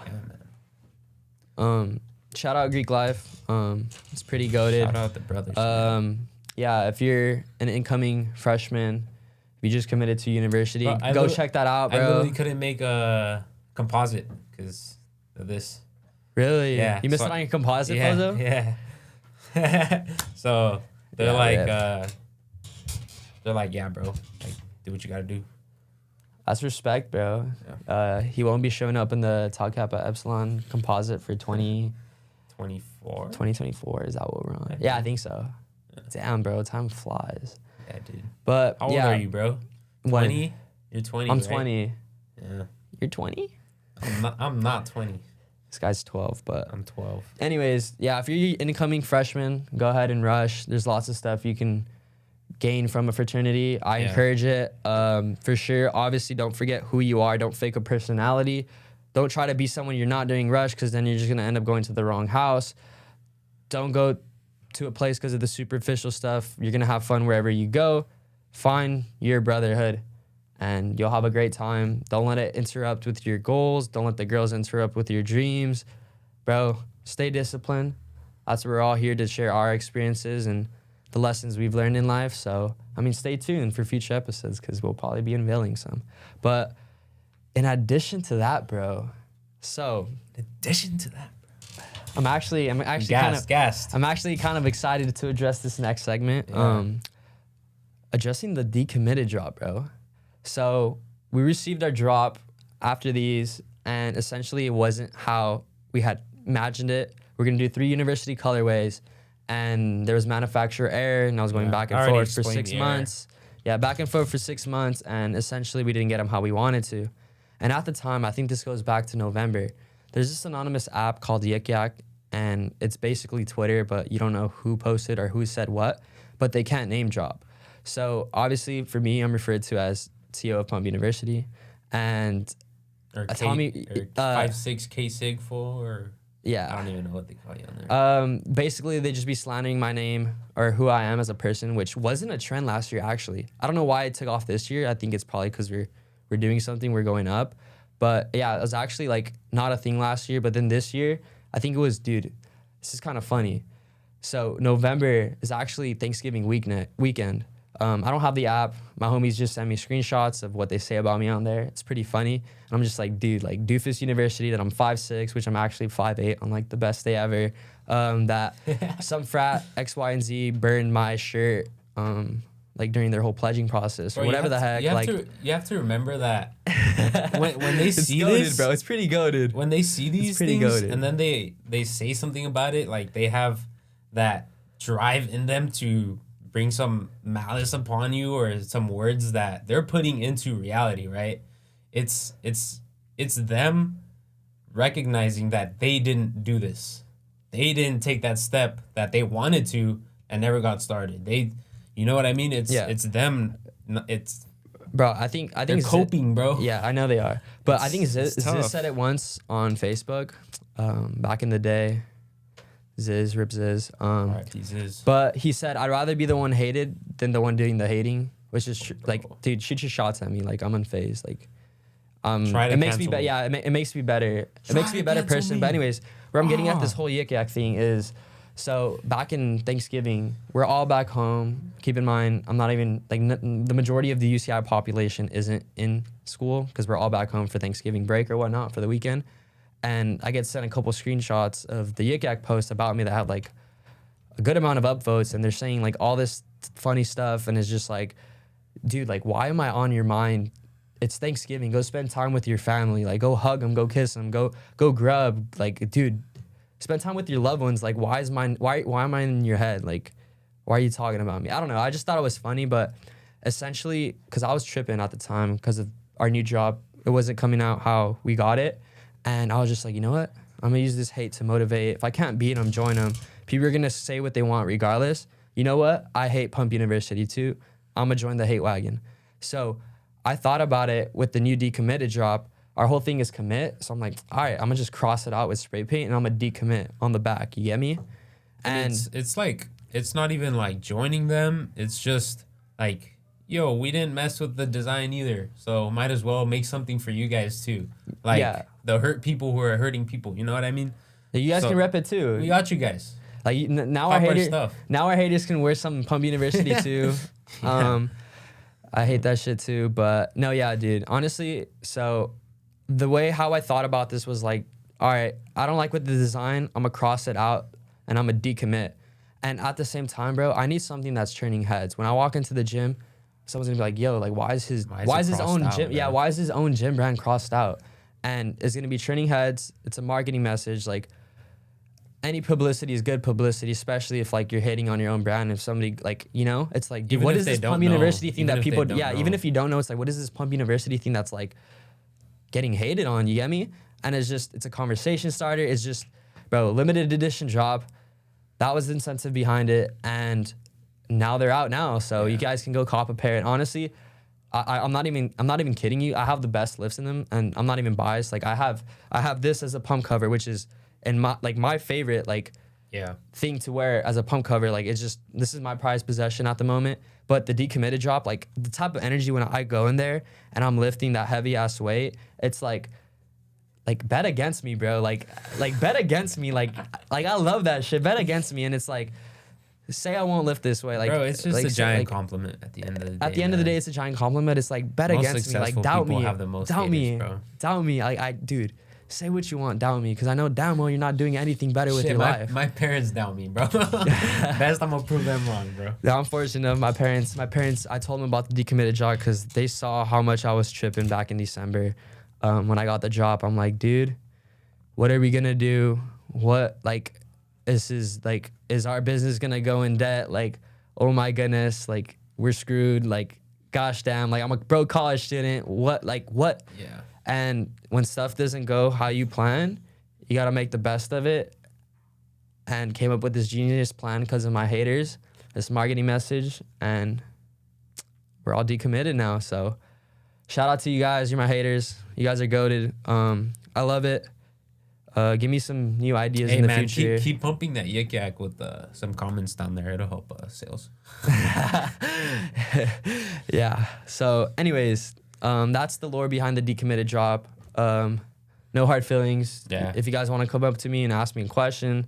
man. Shout out Greek Life. It's pretty goated. Shout out the brothers. Yeah, if you're an incoming freshman, if you just committed to university, go check that out, bro. I literally couldn't make a composite because of this. Really? Yeah. You missed out on your composite photo? Yeah. So they're like, yeah, bro, like, do what you gotta do. That's respect, bro. Yeah. He won't be showing up in the Tau Kappa Epsilon composite for 2024. Is that what we're on? Yeah, I think so. Yeah. Damn, bro, time flies. Yeah, dude. But how old are you, bro? 20? You're 20. I'm right? 20. Yeah. You're 20? I'm not 20. This guy's 12, but I'm 12. Anyways, yeah, if you're incoming freshman, go ahead and rush. There's lots of stuff you can gain from a fraternity. I encourage it, for sure. Obviously, don't forget who you are. Don't fake a personality. Don't try to be someone you're not during rush, because then you're just going to end up going to the wrong house. Don't go to a place because of the superficial stuff. You're going to have fun wherever you go. Find your brotherhood, and you'll have a great time. Don't let it interrupt with your goals. Don't let the girls interrupt with your dreams. Bro, stay disciplined. That's what we're all here to share our experiences and the lessons we've learned in life. So, I mean, stay tuned for future episodes, because we'll probably be unveiling some. But in addition to that, bro, I'm actually kind of excited to address this next segment. Yeah. Addressing the decommitted drop, bro. So we received our drop after these, and essentially it wasn't how we had imagined it. We're gonna do 3 university colorways, and there was manufacturer error, and I was going back and forth for 6 months. Yeah, back and forth for 6 months, and essentially we didn't get them how we wanted to. And at the time, I think this goes back to November, there's this anonymous app called Yik Yak, and it's basically Twitter, but you don't know who posted or who said what, but they can't name drop. So obviously for me, I'm referred to as TO of Pumpn University, and or 5-6 K-Sig full, or yeah, I don't even know what they call you on there. Basically they just be slandering my name or who I am as a person, which wasn't a trend last year actually. I don't know why it took off this year. I think it's probably because we're doing something, we're going up. But yeah, it was actually like not a thing last year, but then this year, I think it was, dude, this is kind of funny. So November is actually Thanksgiving weekend. I don't have the app. My homies just send me screenshots of what they say about me on there. It's pretty funny. And I'm just like, dude, like Doofus University, that I'm 5'6", which I'm actually 5'8" on like the best day ever. That some frat X, Y, and Z burned my shirt like during their whole pledging process or whatever the heck. You have to remember that when they It's see goated, this, bro. It's pretty goated. when they see these pretty things goated. and then they say something about it, like they have that drive in them to bring some malice upon you or some words that they're putting into reality, right? It's them recognizing that they didn't do this. They didn't take that step that they wanted to and never got started. You know what I mean? It's them. It's Bro, I think they're coping, bro. Yeah, I know they are. But I think it's Ziz tough. said it once on Facebook, back in the day. Ziz, Rip Ziz. R.I.P. Ziz. But he said, I'd rather be the one hated than the one doing the hating, which is like, dude, shoot your shots at me. Like, I'm unfazed. Like, Try to it makes me cancel better. me. Yeah, it makes me better. It Try makes me a to better cancel person. me. But anyways, where I'm getting at this whole yik yak thing is, so back in Thanksgiving, we're all back home. Keep in mind, I'm not even like the majority of the UCI population isn't in school because we're all back home for Thanksgiving break or whatnot for the weekend. And I get sent a couple screenshots of the yik yak post about me that have like a good amount of upvotes, and they're saying like all this funny stuff, and it's just like, dude, like why am I on your mind? It's Thanksgiving. Go spend time with your family. Like go hug them, go kiss them, go grub. Like, dude, spend time with your loved ones. Like, why am I in your head? Like, why are you talking about me? I don't know. I just thought it was funny, but essentially, because I was tripping at the time because of our new job, it wasn't coming out how we got it, and I was just like, you know what? I'm gonna use this hate to motivate. If I can't beat them, join them. People are gonna say what they want regardless. You know what? I hate Pumpn University too. I'm gonna join the hate wagon. So I thought about it with the new decommitted drop. Our whole thing is commit. So I'm like, all right, I'm gonna just cross it out with spray paint and I'm gonna decommit on the back. You get me? And it's like, it's not even like joining them. It's just like, yo, we didn't mess with the design either. So might as well make something for you guys too. Like the hurt people who are hurting people. You know what I mean? you guys can rep it too. We got you guys. Like now Pop our our haters, stuff. now our haters can wear some Pumpn University too. I hate that shit too. But no, yeah, dude. Honestly, so the way how I thought about this was like, all right, I don't like with the design. I'm gonna cross it out and I'm gonna decommit. And at the same time, bro, I need something that's turning heads. When I walk into the gym, someone's gonna be like, yo, like why is his own out, gym? bro? Yeah, why is his own gym brand crossed out? And it's gonna be turning heads. It's a marketing message. Like any publicity is good publicity, especially if like you're hating on your own brand. If somebody like, you know, it's like, dude, Even what if is they this don't Pumpn know. University thing Even that if they people, don't yeah, know. even if you don't know, it's like, what is this Pumpn University thing that's like getting hated on? You get me? And it's just, it's a conversation starter. It's just, bro, limited edition drop. That was the incentive behind it. And now they're out now. So you guys can go cop a pair. And honestly, I'm not even kidding you. I have the best lifts in them, and I'm not even biased. Like I have this as a pump cover, which is in my favorite thing to wear as a pump cover. Like it's just, this is my prized possession at the moment. But the decommitted drop, like the type of energy when I go in there and I'm lifting that heavy ass weight, it's like bet against me, bro. Like bet against me. Like I love that shit. Bet against me, and it's like, say I won't lift this way. Like, bro, it's just like, a giant like, compliment at the end of the day. at the end of the day, it's a giant compliment. It's like, bet Most against me. Like, successful doubt people me. have the most Doubt me. haters, bro. Doubt me. Like, dude, say what you want. Doubt me. Because I know damn well you're not doing anything better with your life. My parents doubt me, bro. Best I'm gonna prove them wrong, bro. Yeah, I'm fortunate enough. My parents, I told them about the decommitted job because they saw how much I was tripping back in December. When I got the job, I'm like, dude, what are we going to do? What, like, is our business gonna go in debt? Like, oh my goodness, like we're screwed. Like, gosh damn, like I'm a broke college student. What? Yeah. And when stuff doesn't go how you plan, you gotta make the best of it. And came up with this genius plan because of my haters, this marketing message, and we're all decommitted now. So shout out to you guys. You're my haters. You guys are goated. I love it. Give me some new ideas in the future. Keep pumping that yik yak with some comments down there. It'll help sales. Yeah. So, anyways, that's the lore behind the decommitted drop. No hard feelings. Yeah. If you guys want to come up to me and ask me a question,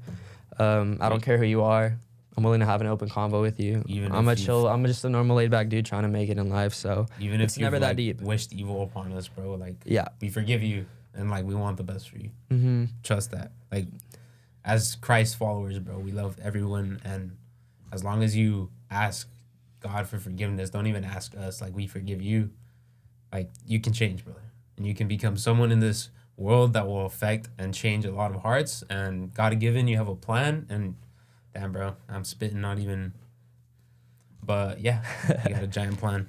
I don't care who you are. I'm willing to have an open convo with you. I'm just a normal laid back dude trying to make it in life. So even it's if never you've that deep. wished evil upon us, bro, like Yeah. we forgive you and like we want the best for you. Mm-hmm. Trust that. Like as Christ followers, bro, we love everyone, and as long as you ask God for forgiveness, don't even ask us. Like we forgive you. Like you can change, brother. and you can become someone in this world that will affect and change a lot of hearts. And God given, you have a plan. And damn, bro, I'm spitting not even. But yeah, you got a giant plan.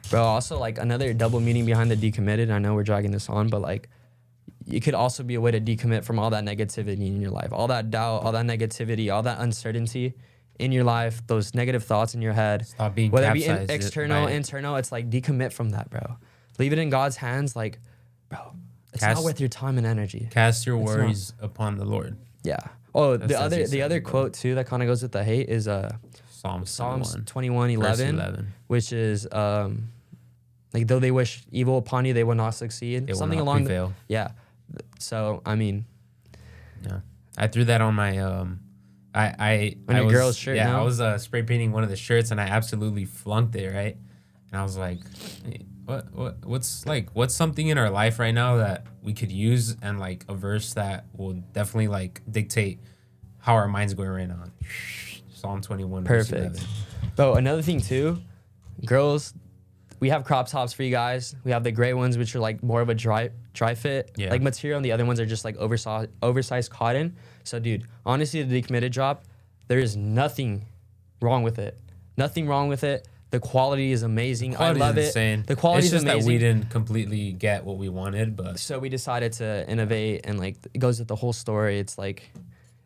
Bro, also like another double meaning behind the decommitted. I know we're dragging this on, but like it could also be a way to decommit from all that negativity in your life, all that doubt, all that negativity, all that uncertainty in your life, those negative thoughts in your head. Stop being whether it be capsized external, internal. It's like decommit from that, bro. Leave it in God's hands. Like, bro, it's not worth your time and energy. Cast your worries upon the Lord. Yeah. Oh, the other quote too that kind of goes with the hate is Psalms 21:11, which is like though they wish evil upon you, they will not succeed. They Something will not along prevail. Yeah. So I mean, yeah, I threw that on my I your girl's shirt. Yeah, now? I was spray painting one of the shirts and I absolutely flunked it, right? And I was like, hey, what's something in our life right now that we could use, and like a verse that will definitely like dictate how our mind's going right now. Psalm 21. Perfect. Bro, another thing too, girls, we have crop tops for you guys. We have the gray ones, which are like more of a dry fit like material, and the other ones are just like oversized cotton. So dude, honestly, the decommitted drop, there is nothing wrong with it. Nothing wrong with it. The quality is amazing. I love it. Insane. The quality is amazing. It's just that we didn't completely get what we wanted, but so we decided to innovate, and like it goes with the whole story. It's like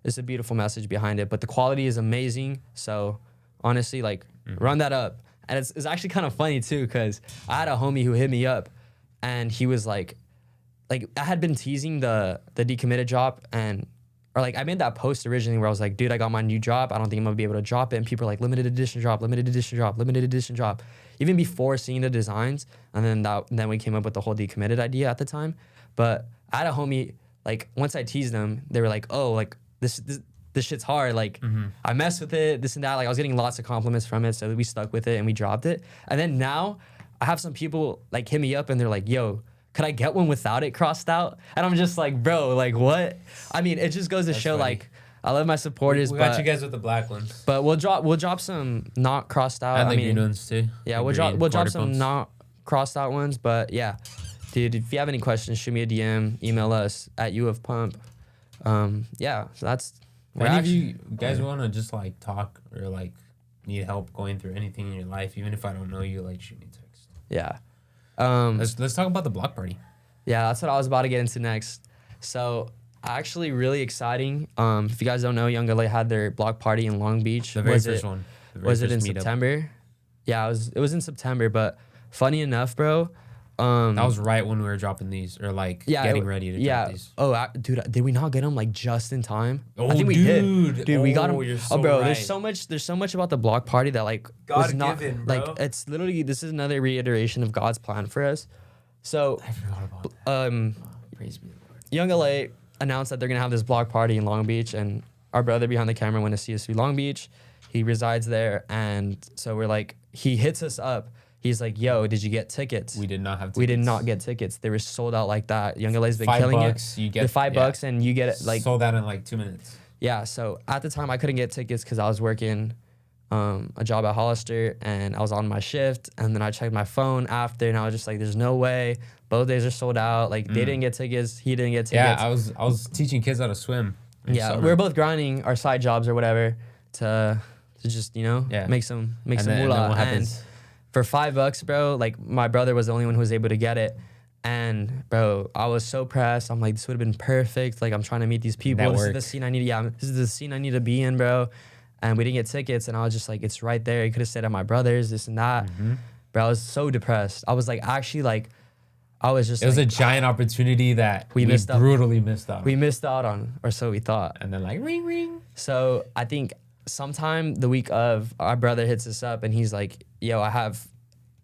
it's a beautiful message behind it, but the quality is amazing. So honestly, like run that up. And it's actually kind of funny too, because I had a homie who hit me up, and he was like I had been teasing the decommitted drop, or like I made that post originally where I was like, dude, I got my new drop. I don't think I'm gonna be able to drop it. And people are like, limited edition drop, limited edition drop, limited edition drop. Even before seeing the designs, and then we came up with the whole decommitted idea at the time. But I had a homie, like once I teased them, they were like, oh, like this shit's hard. Like I messed with it, this and that. Like I was getting lots of compliments from it, so we stuck with it and we dropped it. And then now I have some people like hit me up and they're like, yo, could I get one without it crossed out? And I'm just like, bro, like what? I mean, it just goes to show funny. Like I love my supporters. We got you guys with the black ones. But we'll drop some not crossed out. And the green ones too. Yeah, we'll drop some not crossed out ones. But yeah, dude, if you have any questions, shoot me a DM, email us at Uofpump. Yeah, so that's. If any of you guys want to just like talk or like need help going through anything in your life, even if I don't know you, like shoot me a text. Yeah. Let's talk about the block party. Yeah, that's what I was about to get into next. So actually really exciting. If you guys don't know, YoungLA had their block party in Long Beach. The very first one. Was it in September? Yeah, it was in September, but funny enough, bro. That was right when we were dropping these, or like getting ready to drop these. Oh, dude, did we not get them like just in time? Oh, I think we did. Dude, we got them. You're so bro, right. there's so much about the block party that like was not given, bro. like it's literally this is another reiteration of God's plan for us. So I forgot about that. Praise be the Lord. YoungLA announced that they're gonna have this block party in Long Beach, and our brother behind the camera went to CSV Long Beach. He resides there, and so we're like, he hits us up. He's like, yo, did you get tickets? We did not have tickets. We did not get tickets. They were sold out like that. YoungLA's been killing it. You get the $5 and you get it like sold out in like 2 minutes. Yeah, so at the time I couldn't get tickets because I was working a job at Hollister and I was on my shift, and then I checked my phone after and I was just like, there's no way. Both days are sold out. Like they didn't get tickets, he didn't get tickets. Yeah, I was teaching kids how to swim. Yeah, we were both grinding our side jobs or whatever to just, make some moolah. What happens? For $5, bro, like my brother was the only one who was able to get it. And bro, I was so pressed. I'm like, this would have been perfect. Like I'm trying to meet these people. This is the scene I need. Yeah, this is the scene I need to be in, bro. And we didn't get tickets. And I was just like, it's right there. You could have stayed at my brother's, this and that. Bro, I was so depressed. I was like, actually, like, I was just. It was a giant opportunity that we brutally missed out. We missed out on, or so we thought. And then like ring ring. So I think sometime the week of, our brother hits us up and he's like, yo, I have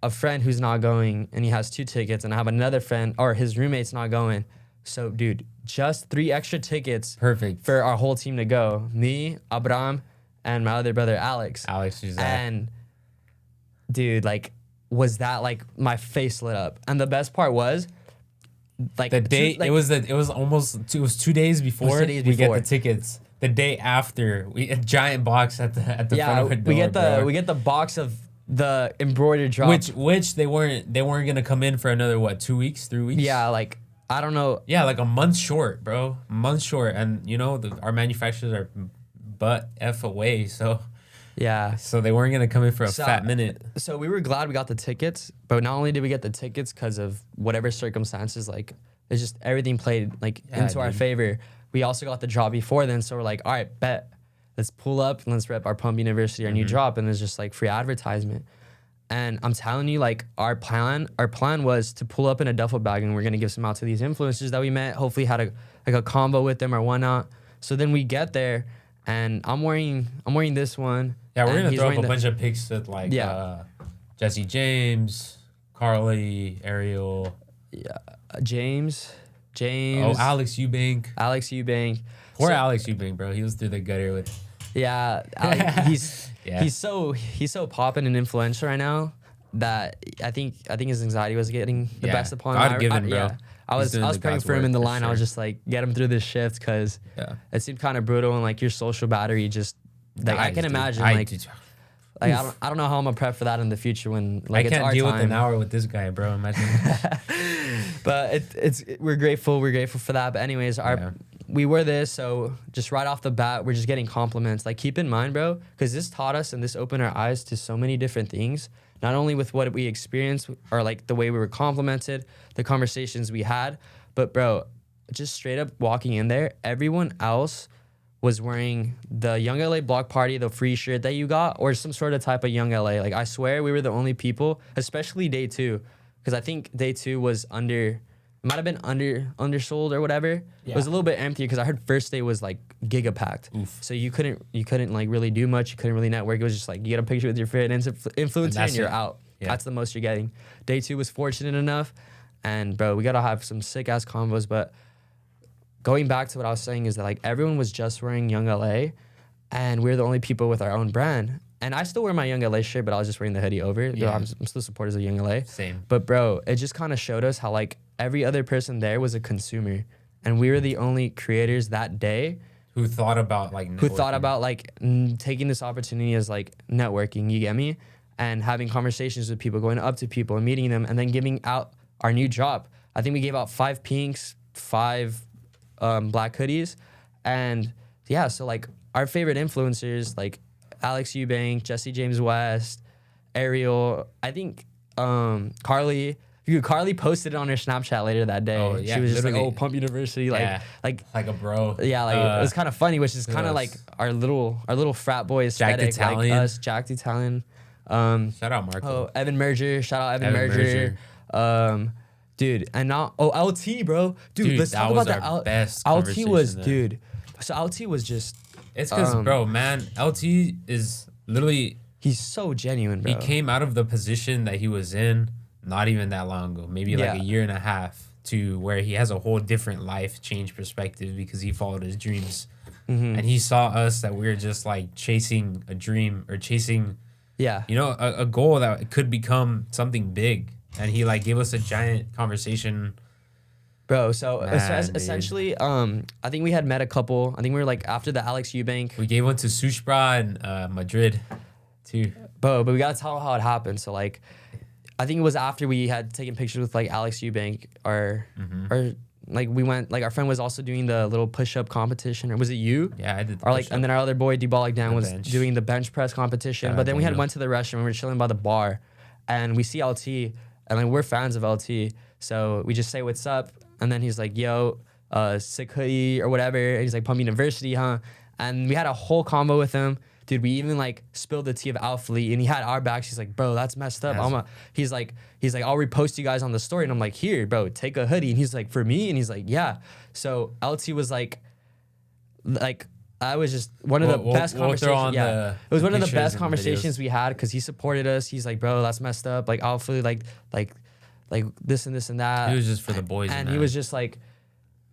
a friend who's not going and he has 2 tickets, and I have another friend, or his roommate's not going. So dude, just 3 extra tickets. Perfect. For our whole team to go. Me, Abram, and my other brother, Alex. Who's that? And dude, like, was that like my face lit up. And the best part was like the day, it was 2 days before we get the tickets. The day after, we a giant box at the front of the door. We get the box of the embroidered drop. Which they weren't gonna come in for another what, 2 weeks, 3 weeks? Yeah, like I don't know. Yeah, like a month short, bro. A month short, and you know our manufacturers are butt f away, so Yeah. so they weren't gonna come in for a fat minute. So we were glad we got the tickets, but not only did we get the tickets because of whatever circumstances, like it's just everything played like into our favor. We also got the drop before then, so we're like, all right, bet. Let's pull up and let's rep our Pumpn University, our new drop, and it's just like free advertisement. And I'm telling you, like our plan was to pull up in a duffel bag and we're gonna give some out to these influencers that we met. Hopefully had a combo with them or whatnot. So then we get there and I'm wearing this one. Yeah, we're gonna throw up a bunch of pics with like Jesse James, Carly, Ariel. Yeah, James. Oh, Alex Eubank. Poor Alex Eubank, bro. He was through the gutter with. Yeah, he's so popping and influential right now that I think his anxiety was getting the best upon him. God given, bro. Yeah, I was praying for him in the line. I was just like, get him through this shift because it seemed kind of brutal and like your social battery just like I can imagine I don't know how I'm gonna prep for that in the future when like I can't deal with an hour with this guy, bro. Imagine. But we're grateful for that. But anyways, we were this, so just right off the bat, we're just getting compliments. Like keep in mind, bro, because this taught us and this opened our eyes to so many different things. Not only with what we experienced or like the way we were complimented, the conversations we had, but bro, just straight up walking in there, everyone else was wearing the YoungLA block party, the free shirt that you got, or some sort of type of YoungLA. Like I swear we were the only people, especially day 2, because I think day 2 was might have been undersold or whatever. Yeah. It was a little bit empty because I heard first day was like giga packed. So you couldn't like really do much. You couldn't really network. It was just like you get a picture with your favorite influencer and you're out. Yeah. That's the most you're getting. Day 2 was fortunate enough, and bro, we gotta have some sick ass combos. But going back to what I was saying is that like everyone was just wearing YoungLA, and we're the only people with our own brand. And I still wear my YoungLA shirt, but I was just wearing the hoodie over. Yeah. I'm still supporters of YoungLA. Same. But bro, it just kind of showed us how like every other person there was a consumer, and we were the only creators that day who thought about like taking this opportunity as like networking. You get me? And having conversations with people, going up to people and meeting them, and then giving out our new drop. I think we gave out 5 pinks, 5 black hoodies, and yeah. So like our favorite influencers like Alex Eubank, Jesse James West, Ariel. I think Carly. Carly posted it on her Snapchat later that day. Oh, yeah, she was just like, "Oh, Pumpn University, like a bro." Yeah, like it was kind of funny, which is kind of like our little frat boy aesthetic, like us, Jack Italian. Shout out Marco. Oh, Evan Merger. Shout out Evan Merger. Dude, and now LT, bro. Dude, let's talk about that. Best LT was there. Dude. So LT was just. It's because, bro, man, LT is literally. He's so genuine, bro. He came out of the position that he was in not even that long ago, maybe like a year and a half, to where he has a whole different life change perspective because he followed his dreams. And he saw us that we were just like chasing a dream or chasing, you know, a goal that could become something big. And he like gave us a giant conversation. Bro, so essentially, I think we had met a couple. I think we were like after the Alex Eubank. We gave one to Sushbra and Madrid too. Bro, but we gotta tell how it happened. So like, I think it was after we had taken pictures with like Alex Eubank or like we went, like our friend was also doing the little push-up competition, or was it you? Yeah, I did. Or like, and then our other boy D-Ball Dan was doing the bench press competition. But then we went to the restaurant. We were chilling by the bar, and we see LT, and like we're fans of LT, so we just say what's up, and then he's like, "Yo, sick hoodie or whatever." And he's like, "Pumpn University, huh?" And we had a whole combo with him. Dude, we even like spilled the tea of Alphalete, and he had our backs. He's like, "Bro, that's messed up." He's like, "I'll repost you guys on the story." And I'm like, "Here, bro, take a hoodie." And he's like, "For me?" And he's like, "Yeah." So LT was like, I was just one of the best conversations. Yeah, it was one of the best conversations we had because he supported us. He's like, "Bro, that's messed up." Like Alphalete, like this and this and that. He was just for the boys, and he was just like,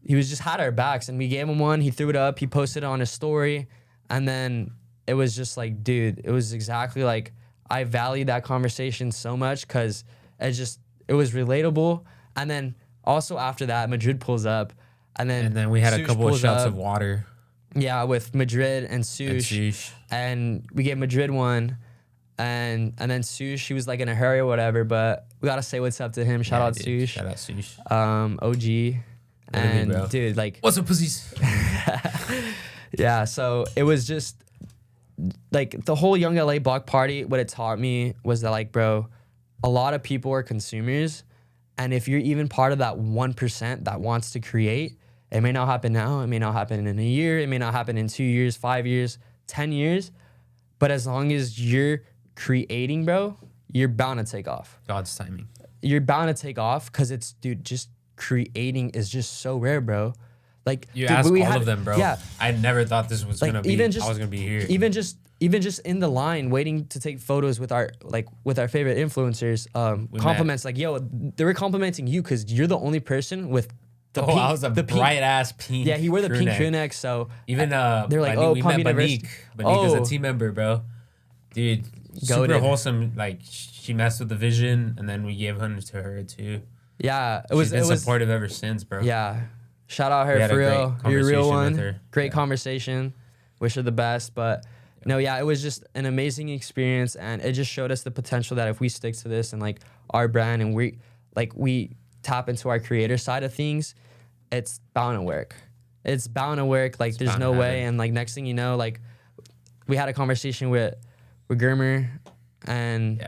had our backs, and we gave him one. He threw it up. He posted it on his story, and then. It was just like, dude, it was exactly like, I valued that conversation so much because it was relatable. And then also after that, Madrid pulls up. And then we had a couple of shots of water. Yeah, with Madrid and Sush. And we gave Madrid one. And then Sush, she was like in a hurry or whatever, but we gotta say what's up to him. Shout out dude. Sush. Shout out Sush. OG. And bro. dude, like, What's up, pussies? yeah, so it was just like the whole YoungLA block party. What it taught me was that, like, bro, a lot of people are consumers, and if you're even part of that 1% that wants to create, it may not happen now, it may not happen in a year, it may not happen in 2 years, 5 years, 10 years, but as long as you're creating, bro, you're bound to take off. God's timing. You're bound to take off because it's, dude, just creating is just so rare, bro. Like, You dude, ask all had, of them, bro. Yeah. I never thought this was Like, gonna be. even just, I was gonna be here. Even just in the line waiting to take photos with our favorite influencers, compliments like, yo, they were complimenting you because you're the only person with the pink, I was a bright ass pink. Yeah, he wore the pink crew crew neck. neck. So Even they're like, we Pumpn met University. Banique is a team member, bro. Dude, super Goated. wholesome. Like, she messed with the vision, and then we gave one to her too. Yeah, She's been supportive ever since, bro. Yeah, shout out We her had a for great real. You're a real conversation one. with her. Great Yeah. conversation. Wish her the best, but. No, yeah, it was just an amazing experience, and it just showed us the potential that if we stick to this and like our brand and we tap into our creator side of things, it's bound to work. It's bound to work. Like, there's no way. And like, next thing you know, like, we had a conversation with Germer, and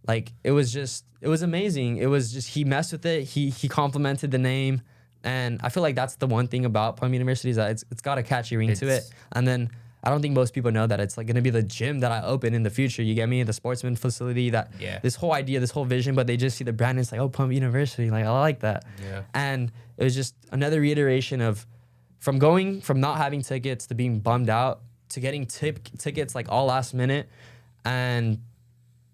like, it was amazing. It was just, he messed with it. He complimented the name, and I feel like that's the one thing about Pumpn University is that it's got a catchy ring to it. And then I don't think most people know that it's like gonna be the gym that I open in the future. You get me? The sportsman facility, that this whole idea, this whole vision, but they just see the brand and it's like, oh, Pumpn University. Like, I like that. Yeah. And it was just another reiteration of from not having tickets to being bummed out to getting tickets like all last minute, and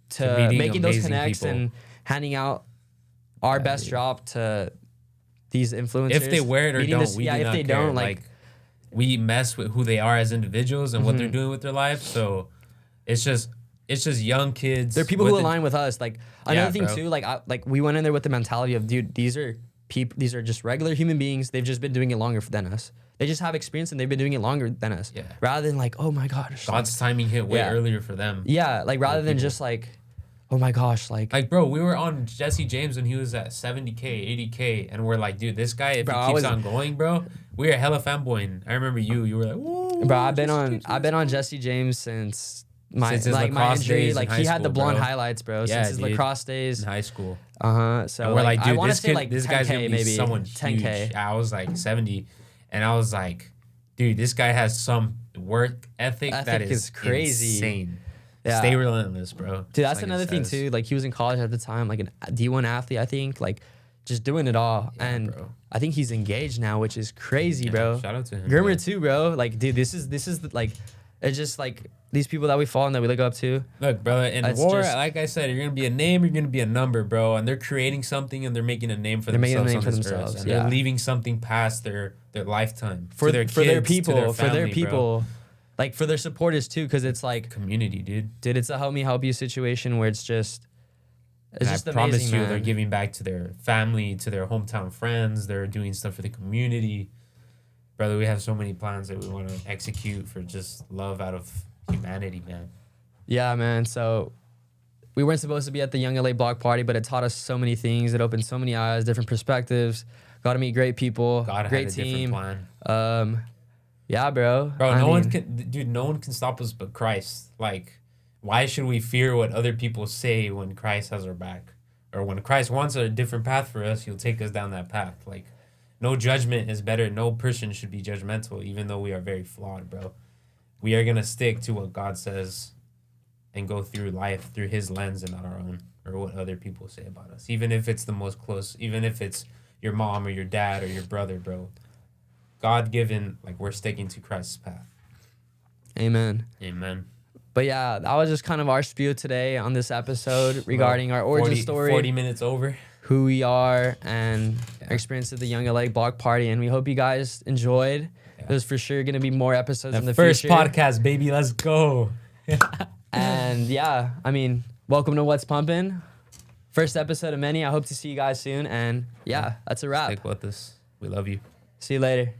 to making those connects people. And handing out our best drop to these influencers. If they wear it or don't, if they don't, like we mess with who they are as individuals and what they're doing with their life. So it's just young kids. They're people who align with us. Like, another thing too, like we went in there with the mentality of, dude, these are just regular human beings. They've just been doing it longer than us. They just have experience and they've been doing it longer than us. Yeah. Rather than like, oh my gosh, God's timing hit way earlier for them. Yeah, like rather than just like, oh my gosh, like bro, we were on Jesse James when he was at 70K, 80K, and we're like, dude, this guy, if he keeps on going, bro, we are hella fanboying. I remember you were like, whoa. Bro, I've been on Jesse James since my injury. Like, he had the blonde highlights, bro, since his lacrosse days in high school. So and we're like, dude, I want to say like this guy's gonna be maybe someone 10K. huge. I was like 70, and I was like, dude, this guy has some work ethic that is crazy. Insane. Yeah. Stay relentless, bro. Dude, that's like another thing too. Like, he was in college at the time, like a D1 athlete, I think, like just doing it all. Yeah, and bro. I think he's engaged now, which is crazy, bro. Shout out to him. Germer too, bro. Like, dude, this is like, it's just like these people that we follow and that we look up to. Look, brother, in war, like I said, you're gonna be a name, you're gonna be a number, bro. And they're creating something and they're making a name for themselves on this earth. And they're leaving something past their lifetime for their kids, their people, to their family, for their people. Bro. Like, for their supporters too, because it's like community, dude. Dude, it's a help me help you situation where it's just amazing, promise you, man. They're giving back to their family, to their hometown friends. They're doing stuff for the community. Brother, we have so many plans that we want to execute for just love out of humanity, man. Yeah, man. So we weren't supposed to be at the YoungLA block party, but it taught us so many things. It opened so many eyes, different perspectives. Got to meet great people. Great team. Different plan. Yeah, bro. No one can stop us but Christ. Like, why should we fear what other people say when Christ has our back? Or when Christ wants a different path for us, he'll take us down that path. Like, no judgment is better. No person should be judgmental, even though we are very flawed, bro. We are going to stick to what God says and go through life through his lens and not our own, or what other people say about us. Even if it's the most close, even if it's your mom or your dad or your brother, bro. God-given, like, we're sticking to Christ's path. Amen. Amen. But yeah, that was just kind of our spiel today on this episode regarding our origin story. 40 minutes over. Who we are and our experience at the YoungLA block party. And we hope you guys enjoyed. Yeah. There's for sure going to be more episodes in the first future. First podcast, baby. Let's go. And yeah, I mean, welcome to Uofpump. First episode of many. I hope to see you guys soon. And yeah, that's a wrap. Stick with us. We love you. See you later.